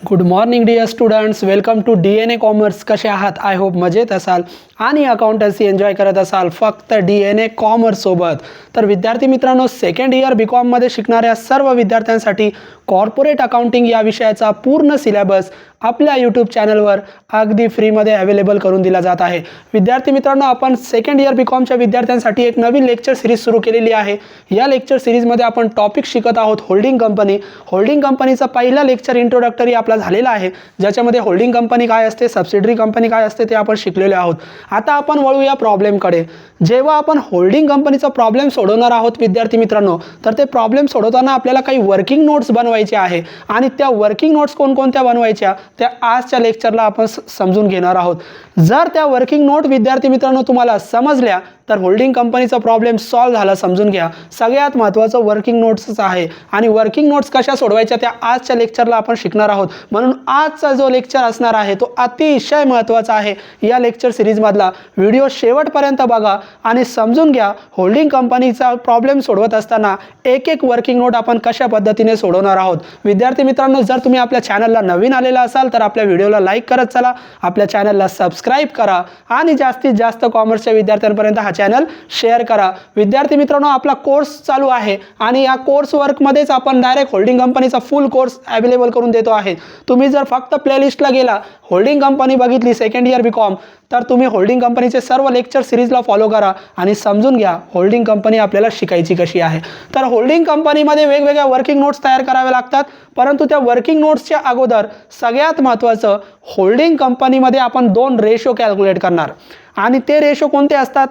Good morning dear students, welcome to DNA commerce. कसे आहात? I hope मजेत असाल आणि अकाउंटन्सी एन्जॉय करत असाल फक्त DNA कॉमर्स सोबत. तर विद्यार्थी मित्रांनो, सेकंड इयर BCom मध्ये शिकणाऱ्या सर्व विद्यार्थ्यांसाठी कॉर्पोरेट अकाउंटिंग या विषयाचा पूर्ण सिलेबस आपल्या यूट्यूब चॅनलवर अगदी फ्रीमध्ये अवेलेबल करून दिला जात आहे. विद्यार्थी मित्रांनो, आपण सेकंड इयर BComच्या विद्यार्थ्यांसाठी एक नवीन लेक्चर सिरीज सुरू केलेली आहे. या लेक्चर सिरीजमध्ये आपण टॉपिक शिकत आहोत होल्डिंग कंपनी. होल्डिंग कंपनीचा पहिला लेक्चर इंट्रोडक्टरी आपला झालेला आहे, ज्याच्यामध्ये होल्डिंग कंपनी काय असते, सबसिडरी कंपनी काय असते ते आपण शिकलेले आहोत. आता आपण वळूया प्रॉब्लेमकडे. जेव्हा आपण होल्डिंग कंपनीचा प्रॉब्लेम सोडवणार आहोत विद्यार्थी मित्रांनो, तर ते प्रॉब्लेम सोडवताना आपल्याला काही वर्किंग नोट्स बनवायचे आहे आणि त्या वर्किंग नोट्स कोणकोणत्या बनवायच्या त्या आजच्या लेक्चरला आपण समजून घेणार आहोत. जर त्या वर्किंग नोट विद्यार्थी मित्रांनो तुम्हाला समजल्या तर होल्डिंग कंपनीचा प्रॉब्लेम सॉल्व्ह झाला समजून घ्या. सगळ्यात महत्त्वाचं वर्किंग नोट्सच आहे आणि वर्किंग नोट्स कशा सोडवायच्या त्या आजच्या लेक्चरला आपण शिकणार आहोत. म्हणून आजचा जो लेक्चर असणार आहे तो अतिशय महत्त्वाचा आहे. या लेक्चर सिरीजमधला व्हिडिओ शेवटपर्यंत बघा आणि समजून घ्या होल्डिंग कंपनीचा प्रॉब्लेम सोडवत असताना एक एक वर्किंग नोट आपण कशा पद्धतीने सोडवणार आहोत. विद्यार्थी मित्रांनो, जर तुम्ही आपल्या चॅनलला नवीन आलेला असाल तर आपल्या व्हिडिओला लाईक करत चला, आपल्या चॅनलला सबस्क्राईब करा आणि जास्तीत जास्त कॉमर्सच्या विद्यार्थ्यांपर्यंत हा चॅनल शेअर करा. विद्यार्थी मित्रांनो, आपला कोर्स चालू आहे आणि या कोर्स वर्कमध्येच आपण डायरेक्ट होल्डिंग कंपनीचा फुल कोर्स अवेलेबल करून देतो आहे. तुम्ही जर फक्त प्लेलिस्टला गेला, होल्डिंग कंपनी बघितली सेकंड इयर BCom, तर तुम्ही होल्डिंग कंपनीचे सर्व लेक्चर सिरीजला फॉलो करा आणि समजून घ्या होल्डिंग कंपनी आपल्याला शिकायची कशी आहे. तर होल्डिंग कंपनीमध्ये वेगवेगळ्या वर्किंग नोट्स तयार कराव्या लागतात, परंतु त्या वर्किंग नोट्सच्या अगोदर सगळ्यात महत्त्वाचं, होल्डिंग कंपनीमध्ये आपण 2 रेशो कॅल्क्युलेट करणार आणि ते रेशो कोणते असतात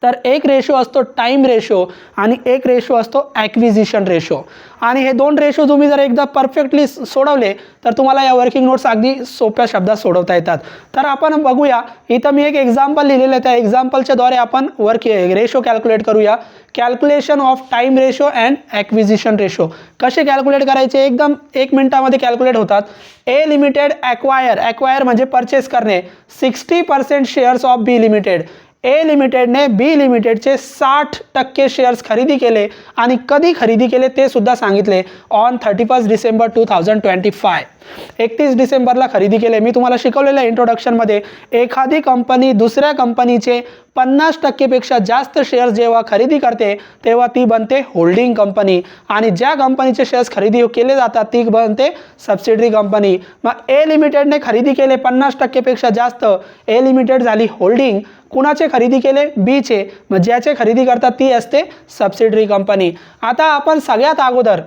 तर एक रेशो असतो टाइम रेशो आणि एक रेशो असतो ॲक्विजिशन रेशो. आणि हे 2 रेशो तुम्ही जर एकदा परफेक्टली सोडवले तर तुम्हाला या वर्किंग नोट्स अगदी सोप्या शब्दात सोडवता येतात. तर आपण बघूया, इथं मी एक एक्झाम्पल लिहिलेलं आहे, त्या एक्झाम्पलच्या द्वारे आपण रेशो कॅल्क्युलेट करूया. Calculation of time ratio and acquisition ratio कसे कॅल्क्युलेट करायचे, एकदम 1 मिनिटामध्ये कॅल्क्युलेट होतात. ए लिमिटेड ॲक्वायर म्हणजे परचेस करणे 60% शेअर्स ऑफ बी लिमिटेड. ए लिमिटेडने बी लिमिटेडचे 60% शेअर्स खरेदी केले आणि कधी खरेदी केले ते सुद्धा सांगितले. ऑन 31 डिसेंबर 2025, 31 डिसेंबरला खरेदी केले. मी तुम्हाला शिकवलेल्या इंट्रोडक्शनमध्ये एखादी कंपनी दुसऱ्या कंपनीचे 50% पेक्षा जास्त शेअर्स जेव्हा खरेदी करते तेव्हा ती बनते होल्डिंग कंपनी आणि ज्या कंपनीचे शेअर्स खरेदी केले जातात ती बनते सबसिडरी कंपनी. मग ए लिमिटेडने खरेदी केले 50% पेक्षा जास्त, ए लिमिटेड झाली होल्डिंग. कुणाचे खरेदी केले? बीचे. मग ज्याचे खरेदी करतात ती असते सबसिडरी कंपनी. आता आपण सगळ्यात अगोदर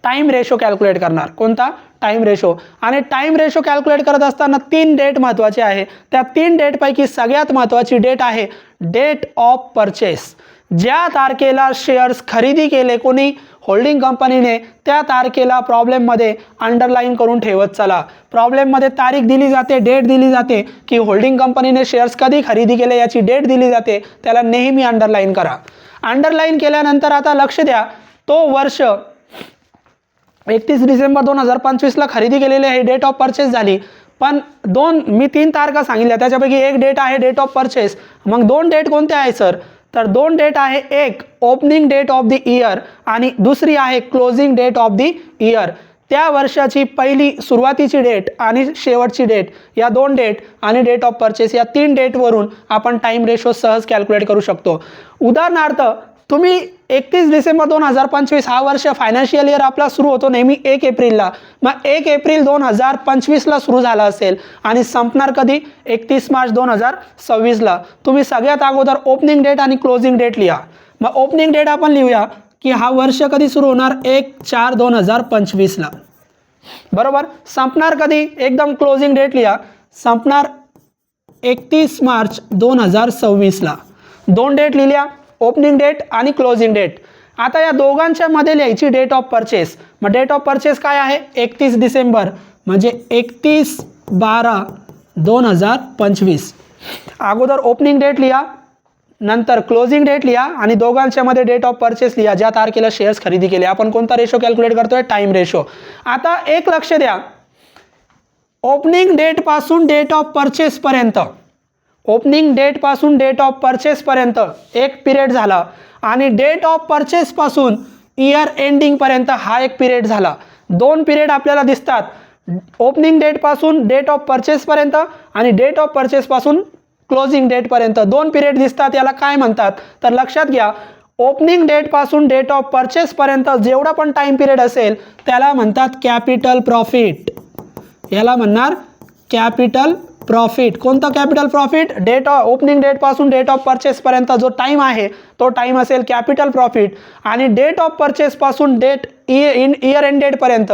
टाइम रेशो कॅल्क्युलेट करणार. कोणता? Time ratio. आणि टाइम रेशो कॅल्क्युलेट करत असताना 3 डेट महत्त्वाचे आहे. त्या 3 डेटपैकी सगळ्यात महत्त्वाची डेट आहे डेट ऑफ परचेस. ज्या तारखेला शेअर्स खरेदी केले कोणी, होल्डिंग कंपनीने, त्या तारखेला प्रॉब्लेममध्ये अंडरलाईन करून ठेवत चला. प्रॉब्लेममध्ये तारीख दिली जाते, डेट दिली जाते की होल्डिंग कंपनीने शेअर्स कधी खरेदी केले याची डेट दिली जाते, त्याला नेहमी अंडरलाईन करा. अंडरलाईन केल्यानंतर आता लक्ष द्या, तो वर्ष 31 डिसेंबर 2025ला खरेदी केलेली आहे, डेट ऑफ परचेस झाली. पण मी 3 तारखा सांगितल्या, त्याच्यापैकी एक डेट आहे डेट ऑफ परचेस. मग 2 डेट कोणत्या आहे सर? तर 2 डेट आहे, एक opening date of the year आणि दुसरी आहे closing date of the year. त्या वर्षाची पहिली सुरुवातीची डेट आणि शेवटची डेट, या 2 डेट आणि डेट ऑफ परचेस या 3 डेटवरून आपण टाइम रेशो सहज कॅल्क्युलेट करू शकतो. उदाहरणार्थ, तुम्ही 31 डिसेंबर 2025 हा वर्ष फायनान्शियल इयर आपला सुरू होतो नेहमी 1 एप्रिलला. मग 1 एप्रिल 2025ला सुरू झाला असेल आणि संपणार कधी? 31 मार्च 2026ला. तुम्ही सगळ्यात अगोदर ओपनिंग डेट आणि क्लोजिंग डेट लिहा. मग ओपनिंग डेट आपण लिहूया की हा वर्ष कधी सुरू होणार? 1/4/2025ला. बरोबर. संपणार कधी? एकदम क्लोजिंग डेट लिहा, संपणार 31 मार्च 2026ला. 2 डेट लिहिल्या, ओपनिंग डेट आणि क्लोजिंग डेट. आता या दोघांच्या मध्ये लिहायची डेट ऑफ परचेस. मग डेट ऑफ परचेस काय आहे? 31 डिसेंबर म्हणजे 31/12/2025. अगोदर ओपनिंग डेट लिहा, नंतर क्लोजिंग डेट लिहा आणि दोघांच्या मध्ये डेट ऑफ परचेस लिहा ज्या तारखेला शेअर्स खरेदी केले. आपण कोणता रेशो कॅल्क्युलेट करतोय? Time ratio. आता एक लक्ष द्या, ओपनिंग डेट पासून डेट ऑफ परचेस पर्यंत, ओपनिंग डेट पासून डेट ऑफ परचेस पर्यंत एक पिरियड झाला आणि डेट ऑफ परचेस पासून इयर एंडिंग पर्यंत हा एक पिरियड झाला. 2 पिरियड आपल्याला दिसतात. ओपनिंग डेटपासून डेट ऑफ परचेसपर्यंत आणि डेट ऑफ परचेसपासून क्लोजिंग डेटपर्यंत 2 पिरियड दिसतात. याला काय म्हणतात? तर लक्षात घ्या, ओपनिंग डेटपासून डेट ऑफ परचेसपर्यंत जेवढा पण टाईम पिरियड असेल त्याला म्हणतात कॅपिटल प्रॉफिट. याला म्हणणार कॅपिटल प्रॉफिट. कोणतं कॅपिटल प्रॉफिट? ओपनिंग डेटपासून डेट ऑफ परचेसपर्यंत जो टाईम आहे तो टाईम असेल कॅपिटल प्रॉफिट. आणि डेट ऑफ परचेसपासून इयर एंड डेटपर्यंत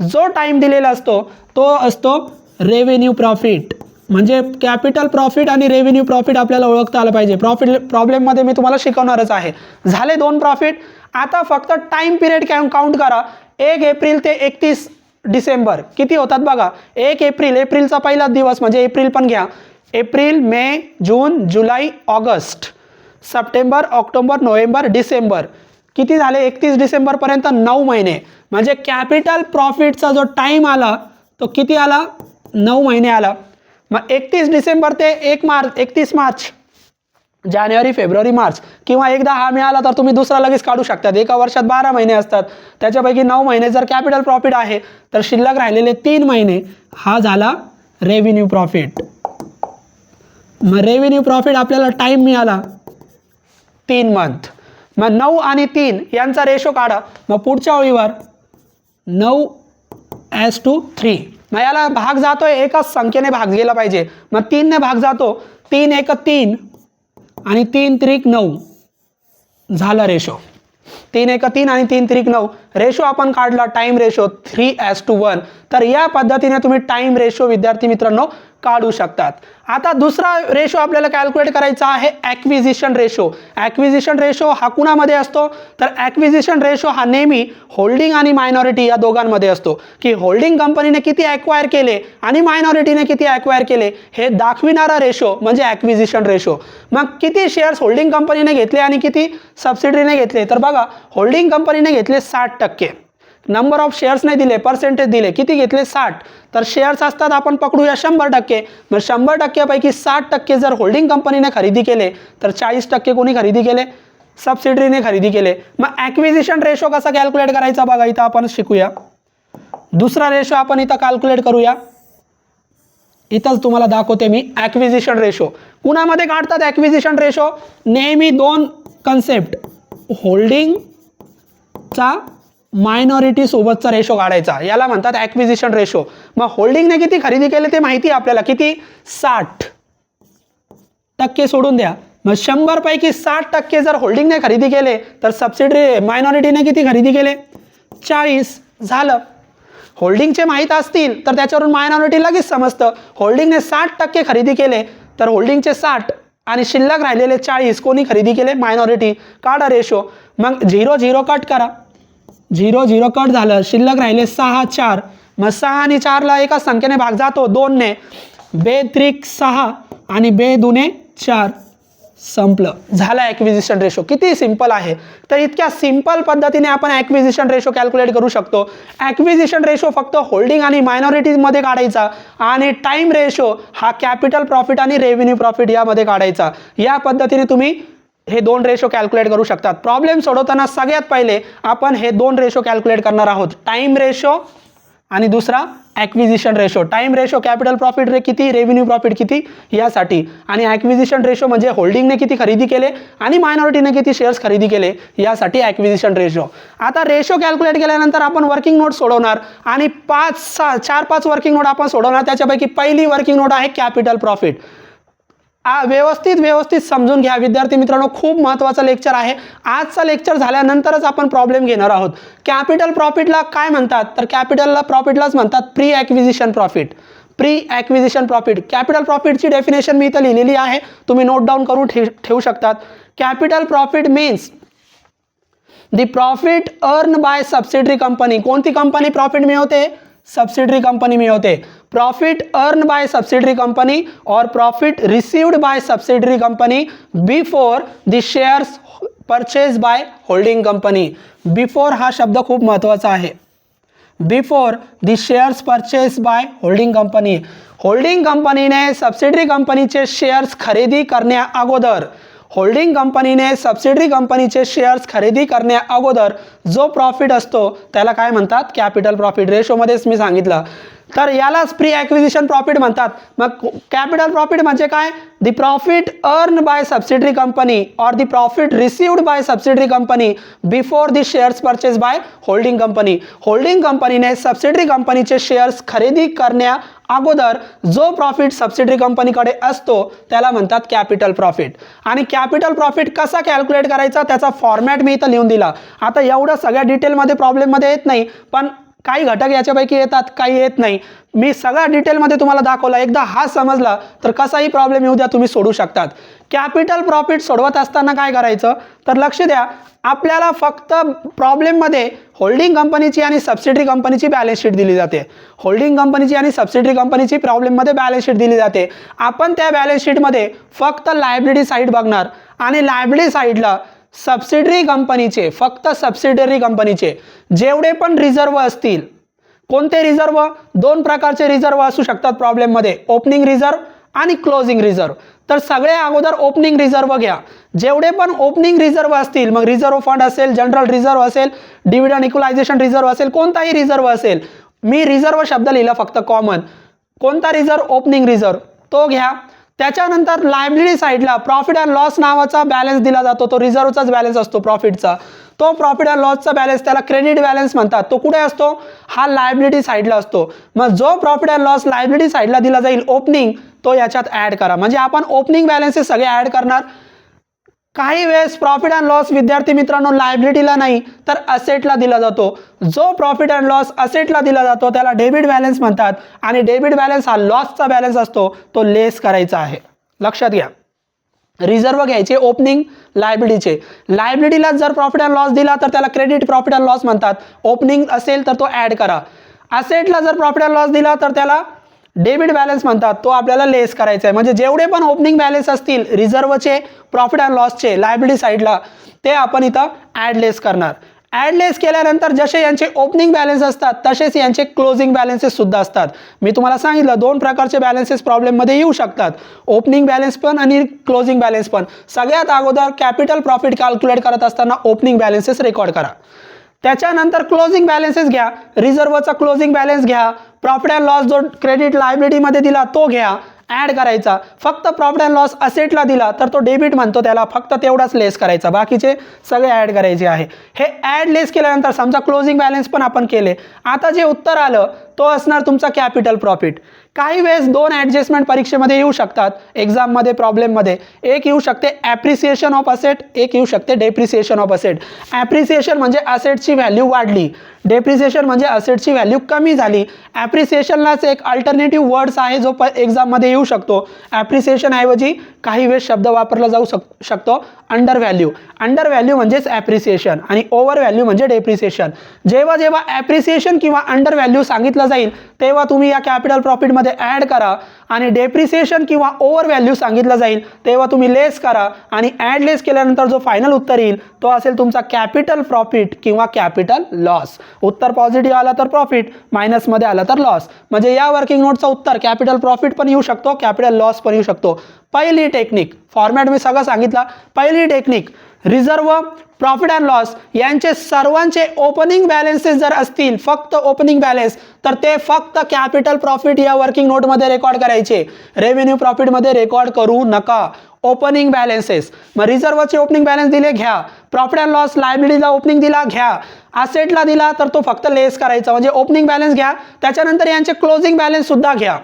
जो टाईम दिलेला असतो तो असतो रेव्हेन्यू प्रॉफिट. म्हणजे कॅपिटल प्रॉफिट आणि रेव्हेन्यू प्रॉफिट आपल्याला ओळखता आलं पाहिजे. प्रॉब्लेममध्ये मी तुम्हाला शिकवणारच आहे. झाले 2 प्रॉफिट. आता फक्त टाईम पिरियड काउंट करा. 1 एप्रिल ते 31 डिसेंबर किती होतात बघा. 1 एप्रिलचा पहिला दिवस म्हणजे एप्रिल पण घ्या. April, May, June, July, August, September, October, November, December किती झाले? 31 डिसेंबरपर्यंत 9 महिने. म्हणजे कॅपिटल प्रॉफिटचा जो टाईम आला तो किती आला? 9 महिने आला. मग 31 डिसेंबर ते 31 मार्च, जानेवारी, फेब्रुवारी, मार्च किंवा एकदा हा मिळाला तर तुम्ही दुसरा लगेच काढू शकतात. एका वर्षात 12 महिने असतात, त्याच्यापैकी 9 महिने जर कॅपिटल प्रॉफिट आहे तर शिल्लक राहिलेले 3 महिने हा झाला रेव्हेन्यू प्रॉफिट. मग रेव्हेन्यू प्रॉफिट आपल्याला टाईम मिळाला 3 मंथ. मग 9 आणि 3 यांचा रेशो काढा. मग पुढच्या ओळीवर 9:3. मग याला भाग जातोय एकाच संख्येने भाग गेला पाहिजे. मग 3 ने भाग जातो. 3 1 3 आणि 3 3 9 झाला रेशो. 3 1 3 आणि 3 3 9 रेशो आपण काढला टाइम रेशो 3:1. तर या पद्धतीने तुम्ही टाइम रेशो विद्यार्थी मित्रांनो काढू शकतात. आता दुसरा रेशो आपल्याला कॅल्क्युलेट करायचा आहे ॲक्विजिशन रेशो. ॲक्विजिशन रेशो हा कुणामध्ये असतो? तर ॲक्विजिशन रेशो हा नेहमी होल्डिंग आणि मायनॉरिटी या दोघांमध्ये असतो. की होल्डिंग कंपनीने किती ॲक्वायर केले आणि मायनॉरिटीने किती ॲक्वायर केले हे दाखविणारा रेशो म्हणजे ॲक्विजिशन रेशो. मग किती शेअर्स होल्डिंग कंपनीने घेतले आणि किती सबसिडरीने घेतले? तर बघा, होल्डिंग कंपनीने घेतले 60%. नंबर ऑफ शेअर्स नाही दिले, पर्सेंटेज दिले. किती घेतले? 60. तर शेअर्स असतात आपण पकडूया 100%. मग 100%पैकी 60% जर होल्डिंग कंपनीने खरेदी केले तर 40% कोणी खरेदी केले? सबसिडरीने खरेदी केले. मग ॲक्विजिशन रेशो कसा कॅल्क्युलेट करायचा बघा, इथं आपण शिकूया. दुसरा रेशो आपण इथं कॅल्क्युलेट करूया. इथंच तुम्हाला दाखवते मी ॲक्विजिशन रेशो. कुणामध्ये काढतात ॲक्विजिशन रेशो? नेहमी 2 कन्सेप्ट, होल्डिंगचा मायनॉरिटी सोबतचा रेशो काढायचा. याला म्हणतात ॲक्विजिशन रेशो. मग होल्डिंगने किती खरेदी केले ते माहिती आहे आपल्याला. किती? 60% सोडून द्या. मग 100 पैकी 60% जर होल्डिंगने खरेदी केले तर सबसिडरी मायनॉरिटीने किती खरेदी केले? 40. झालं. होल्डिंगचे माहीत असतील तर त्याच्यावरून मायनॉरिटी लगेच समजतं. होल्डिंगने 60% खरेदी केले तर होल्डिंगचे 60 आणि शिल्लक राहिलेले 40 कोणी खरेदी केले? मायनॉरिटी. काढा रेशो. मग 0 0 कट करा. 0 0 कट झालं. शिल्लक राहिले 6 4. मग 6 आणि 4ला एका संख्येने भाग जातो 2 ने. 2 3 6 आणि 2 2 4. संपलं. झाला ॲक्विजिशन रेशो. किती सिंपल आहे. तर इतक्या सिंपल पद्धतीने आपण ॲक्विजिशन रेशो कॅल्क्युलेट करू शकतो. ॲक्विजिशन रेशो फक्त होल्डिंग आणि मायनॉरिटीमध्ये काढायचा आणि टाइम रेशो हा कॅपिटल प्रॉफिट आणि रेव्हेन्यू प्रॉफिट यामध्ये काढायचा. या पद्धतीने तुम्ही हे 2 रेशो कॅल्क्युलेट करू शकतात. प्रॉब्लेम सोडवताना सगळ्यात पहिले आपण हे 2 रेशो कॅल्क्युलेट करणार आहोत. टाइम रेशो आणि दुसरा acquisition ratio. Time ratio capital profit किती, रेव्हेन्यू प्रॉफिट किती यासाठी. आणि ॲक्विजिशन रेशो म्हणजे होल्डिंगने किती खरेदी केले आणि मायनॉरिटीने किती शेअर्स खरेदी केले यासाठी ॲक्विजिशन रेशो. आता रेशो कॅल्क्युलेट केल्यानंतर आपण वर्किंग नोट सोडवणार आणि 4-5 वर्किंग नोट आपण सोडवणार. त्याच्यापैकी पहिली वर्किंग नोट आहे कॅपिटल प्रॉफिट. व्यवस्थित समजून घ्या विद्यार्थी मित्रांनो. खूप महत्त्वाचं लेक्चर आहे. आजचा लेक्चर झाल्यानंतरच आपण प्रॉब्लेम घेणार आहोत. कॅपिटल प्रॉफिटला काय म्हणतात? तर कॅपिटल प्रॉफिटलाच म्हणतात pre acquisition profit. Pre acquisition profit. Capital प्रॉफिटची डेफिनेशन मी इथं लिहिलेली आहे, तुम्ही नोट डाऊन करून ठेवू शकतात. Capital profit means the profit earn by subsidiary company. कोणती कंपनी प्रॉफिट मिळवते? सबसिडरी कंपनी मिळवते. Profit earn by subsidiary company और profit received by subsidiary company before the shares purchase by holding company. Before हा शब्द खूप महत्त्वाचा आहे. Before the shares purchase by holding company. Holding कंपनीने सबसिडरी कंपनीचे शेअर्स खरेदी करण्या अगोदर, होल्डिंग कंपनीने सबसिडरी कंपनीचे शेअर्स खरेदी करण्या अगोदर जो प्रॉफिट असतो त्याला काय म्हणतात? Capital profit. रेशोमध्येच मी सांगितलं. तर यालाच प्री ॲक्विजिशन प्रॉफिट म्हणतात. मग कॅपिटल प्रॉफिट म्हणजे काय? The profit earn by subsidiary company और the profit received by subsidiary company before the shares purchase by holding company. Holding कंपनीने सबसिडरी कंपनीचे शेअर्स खरेदी करण्या अगोदर जो प्रॉफिट सबसिडरी कंपनीकडे असतो त्याला म्हणतात कॅपिटल प्रॉफिट. आणि कॅपिटल प्रॉफिट कसा कॅल्क्युलेट करायचा त्याचा फॉर्मॅट मी इथं लिहून दिला. आता एवढं सगळ्या डिटेलमध्ये प्रॉब्लेममध्ये येत नाही, पण काही घटक याच्यापैकी येतात, काही येत नाही. मी सगळ्या डिटेलमध्ये तुम्हाला दाखवला. एकदा हा समजला तर कसाही प्रॉब्लेम येऊ द्या तुम्ही सोडू शकतात. कॅपिटल प्रॉफिट सोडवत असताना काय करायचं तर लक्ष द्या, आपल्याला फक्त प्रॉब्लेममध्ये होल्डिंग कंपनीची आणि सबसिडरी कंपनीची बॅलन्स शीट दिली जाते. होल्डिंग कंपनीची आणि सबसिडरी कंपनीची प्रॉब्लेममध्ये बॅलन्स शीट दिली जाते. आपण त्या बॅलन्स शीटमध्ये फक्त लायबिलिटी साईड बघणार आणि लायबिलिटी साईडला सबसिडरी कंपनीचे, फक्त सबसिडरी कंपनीचे जेवढे पण रिझर्व असतील. कोणते रिझर्व? दोन प्रकारचे रिझर्व असू शकतात प्रॉब्लेममध्ये, ओपनिंग रिझर्व आणि क्लोजिंग रिझर्व. तर सगळे अगोदर ओपनिंग रिझर्व घ्या. जेवढे पण ओपनिंग रिझर्व असतील, मग रिझर्व फंड असेल, जनरल रिझर्व असेल, डिव्हिडंड इक्वलायझेशन रिझर्व असेल, कोणताही रिझर्व असेल. मी रिझर्व शब्द लिहिला फक्त कॉमन. कोणता रिझर्व? ओपनिंग रिझर्व, तो घ्या. त्याच्यानंतर लायबिलिटी साईडला प्रॉफिट अँड लॉस नावाचा बॅलन्स दिला जातो. तो रिझर्वचाच बॅलन्स असतो प्रॉफिटचा. तो प्रॉफिट अँड लॉसचा बॅलन्स त्याला क्रेडिट बॅलन्स म्हणतात. तो कुठे असतो? हा लायबिलिटी साईडला असतो. मग जो प्रॉफिट अँड लॉस लायबिलिटी साईडला दिला जाईल ओपनिंग, तो याच्यात ॲड करा. म्हणजे आपण ओपनिंग बॅलन्सेस सगळे ॲड करणार. काही वेळेस प्रॉफिट अँड लॉस विद्यार्थी मित्रांनो लायबिलिटीला नाही तर असेटला दिला जातो. जो प्रॉफिट अँड लॉस असेटला दिला जातो त्याला डेबिट बॅलन्स म्हणतात. आणि डेबिट बॅलन्स हा लॉसचा बॅलन्स असतो, तो लेस करायचा आहे. लक्षात घ्या. रिझर्व घ्यायचे ओपनिंग लायबिलिटीचे. लायबिलिटीला जर प्रॉफिट अँड लॉस दिला तर त्याला क्रेडिट प्रॉफिट अँड लॉस म्हणतात. ओपनिंग असेल तर तो ॲड करा. असेटला जर प्रॉफिट अँड लॉस दिला तर त्याला डेबिट बॅलन्स म्हणतात. तो आपल्याला लेस करायचा आहे. म्हणजे जेवढे पण ओपनिंग बॅलन्स असतील रिझर्वचे, प्रॉफिट अँड लॉसचे लायबिलिटी साईडला, ते आपण इथं ॲड लेस करणार. ॲड लेस केल्यानंतर जसे यांचे ओपनिंग बॅलन्स असतात तसेच यांचे क्लोजिंग बॅलन्सेस सुद्धा असतात. मी तुम्हाला सांगितलं दोन प्रकारचे बॅलन्सेस प्रॉब्लेममध्ये येऊ शकतात, ओपनिंग बॅलन्स पण आणि क्लोजिंग बॅलन्स पण. सगळ्यात अगोदर कॅपिटल प्रॉफिट कॅल्क्युलेट करत असताना ओपनिंग बॅलन्सेस रेकॉर्ड करा. त्याच्यानंतर क्लोजिंग बॅलन्सेस घ्या. रिझर्वचा क्लोजिंग बॅलन्स घ्या. प्रॉफिट अँड लॉस जो क्रेडिट लायबिलिटीमध्ये दिला तो घ्या, ॲड करायचा. फक्त प्रॉफिट अँड लॉस असेटला दिला तर तो डेबिट म्हणतो त्याला, फक्त तेवढाच लेस करायचा, बाकीचे सगळे ॲड करायचे आहे. हे ॲड लेस केल्यानंतर समजा क्लोजिंग बॅलन्स पण आपण केले. आता जे उत्तर आलं तो असणार तुमचा कॅपिटल प्रॉफिट. काही वेळेस दोन ॲडजस्टमेंट परीक्षेमध्ये येऊ शकतात, एक्झाममध्ये प्रॉब्लेममध्ये. एक येऊ शकते ॲप्रिसिएशन ऑफ असेट, एक येऊ शकते डेप्रिसिएशन ऑफ असेट. ॲप्रिसिएशन म्हणजे असेटची व्हॅल्यू वाढली, डेप्रिसिएशन म्हणजे असेटची व्हॅल्यू कमी झाली. ॲप्रिसिएशनलाच एक अल्टरनेटिव्ह वर्ड्स आहे जो एक्झाममध्ये येऊ शकतो. ॲप्रिसिएशन ऐवजी काही वेळेस शब्द वापरला जाऊ शकतो अंडर व्हॅल्यू. अंडर व्हॅल्यू म्हणजेच ॲप्रिसिएशन आणि ओव्हर व्हॅल्यू म्हणजे डेप्रिसिएशन. जेव्हा जेव्हा ॲप्रिसिएशन किंवा अंडर व्हॅल्यू सांगितलं जाईल तेव्हा तुम्ही या कॅपिटल प्रॉफिटमध्ये ॲड करा. आणि डेप्रिसिएशन किंवा ओव्हर व्हॅल्यू सांगितलं जाईल तेव्हा तुम्ही लेस करा. आणि ॲड लेस केल्यानंतर जो फायनल उत्तर येईल तो असेल तुमचा कॅपिटल प्रॉफिट किंवा कॅपिटल लॉस. उत्तर पॉझिटिव्ह आला तर प्रॉफिट, मायनसमध्ये आला तर लॉस. म्हणजे या वर्किंग नोटचं उत्तर कॅपिटल प्रॉफिट पण येऊ शकतो, कॅपिटल लॉस पण येऊ शकतो. पहिली टेक्निक, फॉर्मॅट मी सगळं सांगितलं. पहिली technique, reserve, profit and loss यांचे सर्वांचे ओपनिंग बॅलन्सेस जर असतील, फक्त ओपनिंग बॅलन्स, तर ते फक्त कॅपिटल प्रॉफिट या वर्किंग नोटमध्ये रेकॉर्ड करायचे. रेव्हेन्यू प्रॉफिटमध्ये रेकॉर्ड करू नका. ओपनिंग बॅलन्सेस, मग रिझर्वचे ओपनिंग बॅलन्स दिले घ्या, प्रॉफिट अँड लॉस लायबिलिटीला ओपनिंग दिला घ्या, असेटला दिला तर तो फक्त लेस करायचा. म्हणजे ओपनिंग बॅलन्स घ्या, त्याच्यानंतर यांचे क्लोजिंग बॅलन्स सुद्धा घ्या.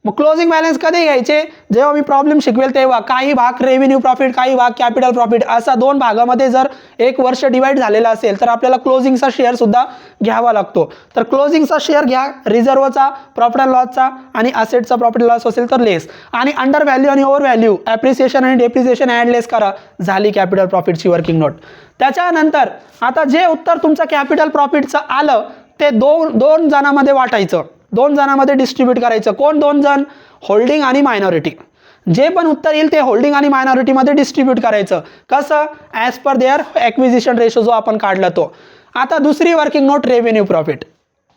मग क्लोजिंग बॅलन्स कधी घ्यायचे? जेव्हा मी प्रॉब्लेम शिकवेल तेव्हा. काही भाग रेव्हेन्यू प्रॉफिट, काही भाग कॅपिटल प्रॉफिट, असा दोन भागामध्ये जर एक वर्ष डिवाइड झालेला असेल तर आपल्याला क्लोजिंगचा शेअर सुद्धा घ्यावा लागतो. तर क्लोजिंगचा शेअर घ्या, रिझर्वचा, प्रॉफिट अँड लॉसचा आणि असेटचा प्रॉफिट लॉस असेल तर लेस. आणि अंडर व्हॅल्यू आणि ओव्हर व्हॅल्यू, ॲप्रिसिएशन आणि डेप्रिसिएशन ॲड लेस करा. झाली कॅपिटल प्रॉफिटची वर्किंग नोट. त्याच्यानंतर आता जे उत्तर तुमचं कॅपिटल प्रॉफिटचं आलं ते दोन जणांमध्ये वाटायचं, दोन जणांमध्ये डिस्ट्रीब्यूट करायचं. कोण दोन जण? होल्डिंग आणि मायनॉरिटी. जे पण उत्तर येईल ते होल्डिंग आणि मायनॉरिटीमध्ये डिस्ट्रीब्यूट करायचं. कसं? As per their acquisition ratio जो आपण काढला तो. आता दुसरी working note, revenue profit.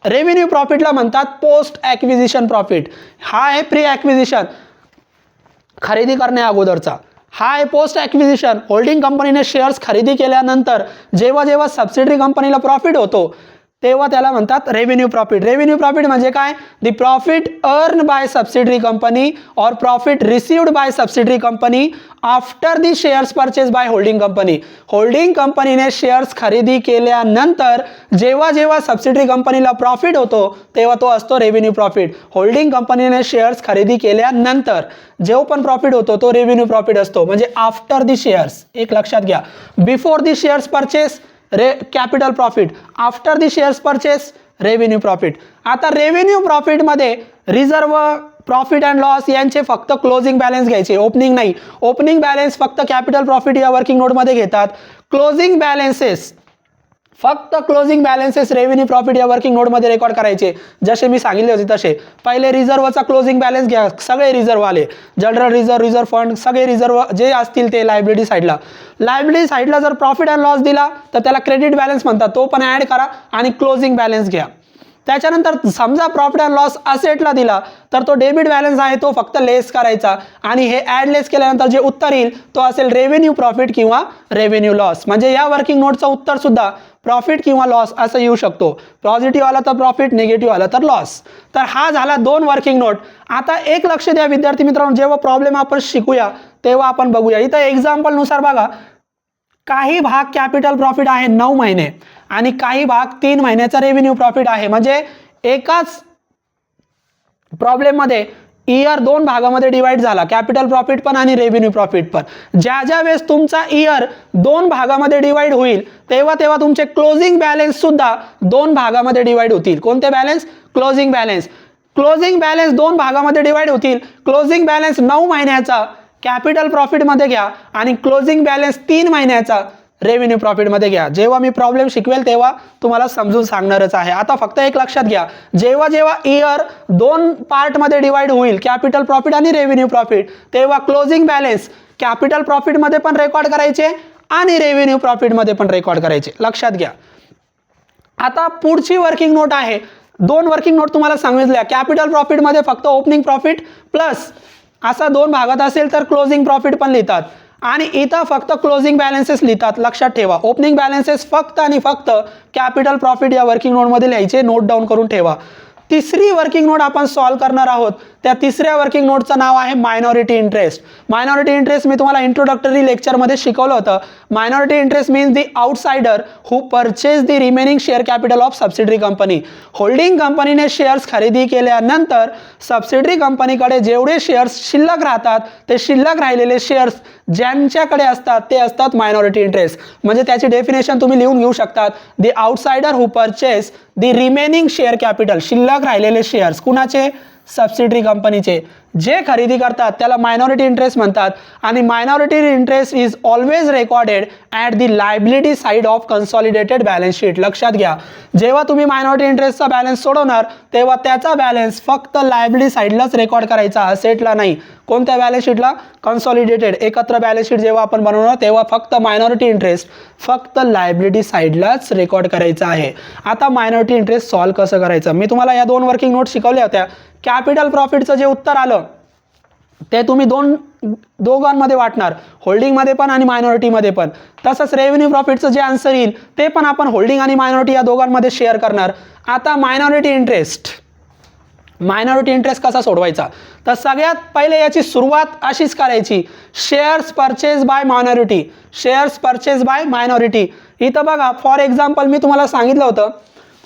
Revenue प्रॉफिटला म्हणतात पोस्ट ॲक्विजिशन प्रॉफिट. हा आहे प्री ॲक्विजिशन, खरेदी करण्या अगोदरचा. हा आहे पोस्ट ॲक्विजिशन, होल्डिंग कंपनीने शेअर्स खरेदी केल्यानंतर जेव्हा जेव्हा सबसिडरी कंपनीला प्रॉफिट होतो तेव्हा त्याला म्हणतात रेव्हेन्यू प्रॉफिट. रेव्हेन्यू प्रॉफिट म्हणजे काय? The profit earn by subsidiary company और profit received by subsidiary company after the shares purchase by holding company. Holding कंपनीने शेअर्स खरेदी केल्यानंतर जेव्हा जेव्हा सबसिडरी कंपनीला प्रॉफिट होतो तेव्हा तो असतो रेव्हेन्यू प्रॉफिट. होल्डिंग कंपनीने शेअर्स खरेदी केल्यानंतर जो पण प्रॉफिट होतो तो रेव्हेन्यू प्रॉफिट असतो. म्हणजे आफ्टर दी शेअर्स, एक लक्षात घ्या. Before the shares purchase capital profit, after the shares purchase revenue profit. आता रेव्हेन्यू प्रॉफिटमध्ये रिझर्व, प्रॉफिट अँड लॉस यांचे फक्त क्लोजिंग बॅलन्स घ्यायचे, ओपनिंग नाही. ओपनिंग बॅलन्स फक्त कॅपिटल प्रॉफिट या वर्किंग नोटमध्ये घेतात. क्लोजिंग बॅलन्सेस, फक्त क्लोजिंग बॅलन्सेस रेव्हेन्यू प्रॉफिट या वर्किंग नोटमध्ये रेकॉर्ड करायचे. जसे मी सांगितले होते तसे. पहिले रिझर्वचा क्लोजिंग बॅलन्स घ्या, सगळे रिझर्व आले, जनरल रिझर्व, रिझर्व फंड, सगळे रिझर्व जे असतील ते लायबिलिटी साईडला. लायबिलिटी साईडला जर प्रॉफिट अँड लॉस दिला तर त्याला क्रेडिट बॅलन्स म्हणतात, तो पण ॲड करा आणि क्लोजिंग बॅलन्स घ्या. त्याच्यानंतर समजा प्रॉफिट अँड लॉस असेटला दिला तर तो डेबिट बॅलन्स आहे तो फक्त लेस करायचा आणि हे ॲड लेस केल्यानंतर जे उत्तर येईल तो असेल रेव्हेन्यू प्रॉफिट किंवा रेव्हेन्यू लॉस. म्हणजे या वर्किंग नोटचं उत्तर सुद्धा प्रॉफिट किंवा लॉस असं येऊ शकतो. पॉझिटिव्ह आला तर प्रॉफिट, निगेटिव्ह आला तर लॉस. तर हा झाला 2 वर्किंग नोट. आता एक लक्ष द्या विद्यार्थी मित्रांनो, जेव्हा प्रॉब्लेम आपण शिकूया तेव्हा आपण बघूया. इथं एक्झाम्पल नुसार बघा, काही भाग कॅपिटल प्रॉफिट आहे 9 महिने आणि काही भाग 3 महिन्याचा रेव्हेन्यू प्रॉफिट आहे. म्हणजे एकाच प्रॉब्लेम मध्ये इयर 2 भागामध्ये डिवाइड झाला, कॅपिटल प्रॉफिट पण आणि रेव्हेन्यू प्रॉफिट पण. ज्या ज्या वेळेस तुमचा इयर 2 भागामध्ये डिवाइड होईल तेव्हा तेव्हा तुमचे क्लोजिंग बॅलन्स सुद्धा 2 भागामध्ये डिवाइड होतील. कोणते balance? Closing balance. Closing balance 2 भागामध्ये डिवाइड होतील. क्लोजिंग बॅलन्स 9 महिन्याचा कॅपिटल प्रॉफिटमध्ये घ्या आणि क्लोजिंग बॅलन्स 3 महिन्याचा रेव्हेन्यू प्रॉफिटमध्ये घ्या. जेव्हा मी प्रॉब्लेम शिकवेल तेव्हा तुम्हाला समजून सांगणारच आहे. आता फक्त एक लक्षात घ्या, जेव्हा जेव्हा इयर 2 पार्टमध्ये डिवाइड होईल, कॅपिटल प्रॉफिट आणि रेव्हेन्यू प्रॉफिट, तेव्हा क्लोजिंग बॅलन्स कॅपिटल प्रॉफिटमध्ये पण रेकॉर्ड करायचे आणि रेव्हेन्यू प्रॉफिटमध्ये पण रेकॉर्ड करायचे. लक्षात घ्या. आता पुढची वर्किंग नोट आहे, 2 वर्किंग नोट तुम्हाला सांगितल्या. कॅपिटल प्रॉफिटमध्ये फक्त ओपनिंग प्रॉफिट प्लस असा 2 भागात असेल तर क्लोजिंग प्रॉफिट पण लिहितात आणि इथं फक्त क्लोजिंग बॅलन्सेस लिहितात. लक्षात ठेवा, ओपनिंग बॅलन्सेस फक्त आणि फक्त कॅपिटल प्रॉफिट या वर्किंग नोटमध्ये लिहायचे, नोट डाऊन करून ठेवा. तिसरी वर्किंग नोट आपण सॉल्व करणार आहोत. त्या तिसऱ्या वर्किंग नोटचं नाव आहे minority interest. Minority interest me तुम्हाला इंट्रोडक्टरी लेक्चरमध्ये शिकवलं होतं. Minority interest means the outsider who purchase the remaining share capital of subsidiary company. Holding कंपनीने शेअर्स खरेदी केल्यानंतर सबसिडरी कंपनीकडे जेवढे शेअर्स शिल्लक राहतात ते शिल्लक राहिलेले शेअर्स ज्यांच्याकडे असतात ते असतात मायनॉरिटी इंटरेस्ट. म्हणजे त्याची डेफिनेशन तुम्ही लिहून घेऊ शकतात. The outsider who purchase the remaining share capital, शिल्लक राहिलेले शेअर्स कुणाचे? सबसिडरी कंपनीचे. जे खरेदी करतात त्याला मायनॉरिटी इंटरेस्ट म्हणतात आणि minority interest is always recorded at the liability side of consolidated balance sheet. लक्षात घ्या, जेव्हा तुम्ही मायनॉरिटी इंटरेस्टचा बॅलन्स सोडवणार तेव्हा त्याचा बॅलन्स फक्त लायबिलिटी साइडलाच रेकॉर्ड करायचा, असेटला नाही. कोणत्या बॅलन्स शीटला? कन्सॉलिडेटेड एकत्र बॅलन्स शीट जेव्हा आपण बनवणार तेव्हा फक्त मायनॉरिटी इंटरेस्ट फक्त लायबिलिटी साइडलाच रेकॉर्ड करायचा आहे. आता मायनॉरिटी इंटरेस्ट सॉल्व कसं करायचं मी तुम्हाला या 2 वर्किंग नोट शिकवल्या होत्या. कॅपिटल प्रॉफिटचं जे उत्तर आलं ते तुम्ही दोघांमध्ये वाटणार, होल्डिंगमध्ये पण आणि मायनॉरिटीमध्ये पण. तसंच रेव्हेन्यू प्रॉफिटचं जे आन्सर येईल ते पण आपण होल्डिंग आणि मायनॉरिटी या दोघांमध्ये शेअर करणार. आता मायनॉरिटी इंटरेस्ट कसा सोडवायचा? तर सगळ्यात पहिले याची सुरुवात अशीच करायची, shares purchase bye minority. Shares purchase bye minority. इथं बघा, फॉर एक्झाम्पल मी तुम्हाला सांगितलं होतं,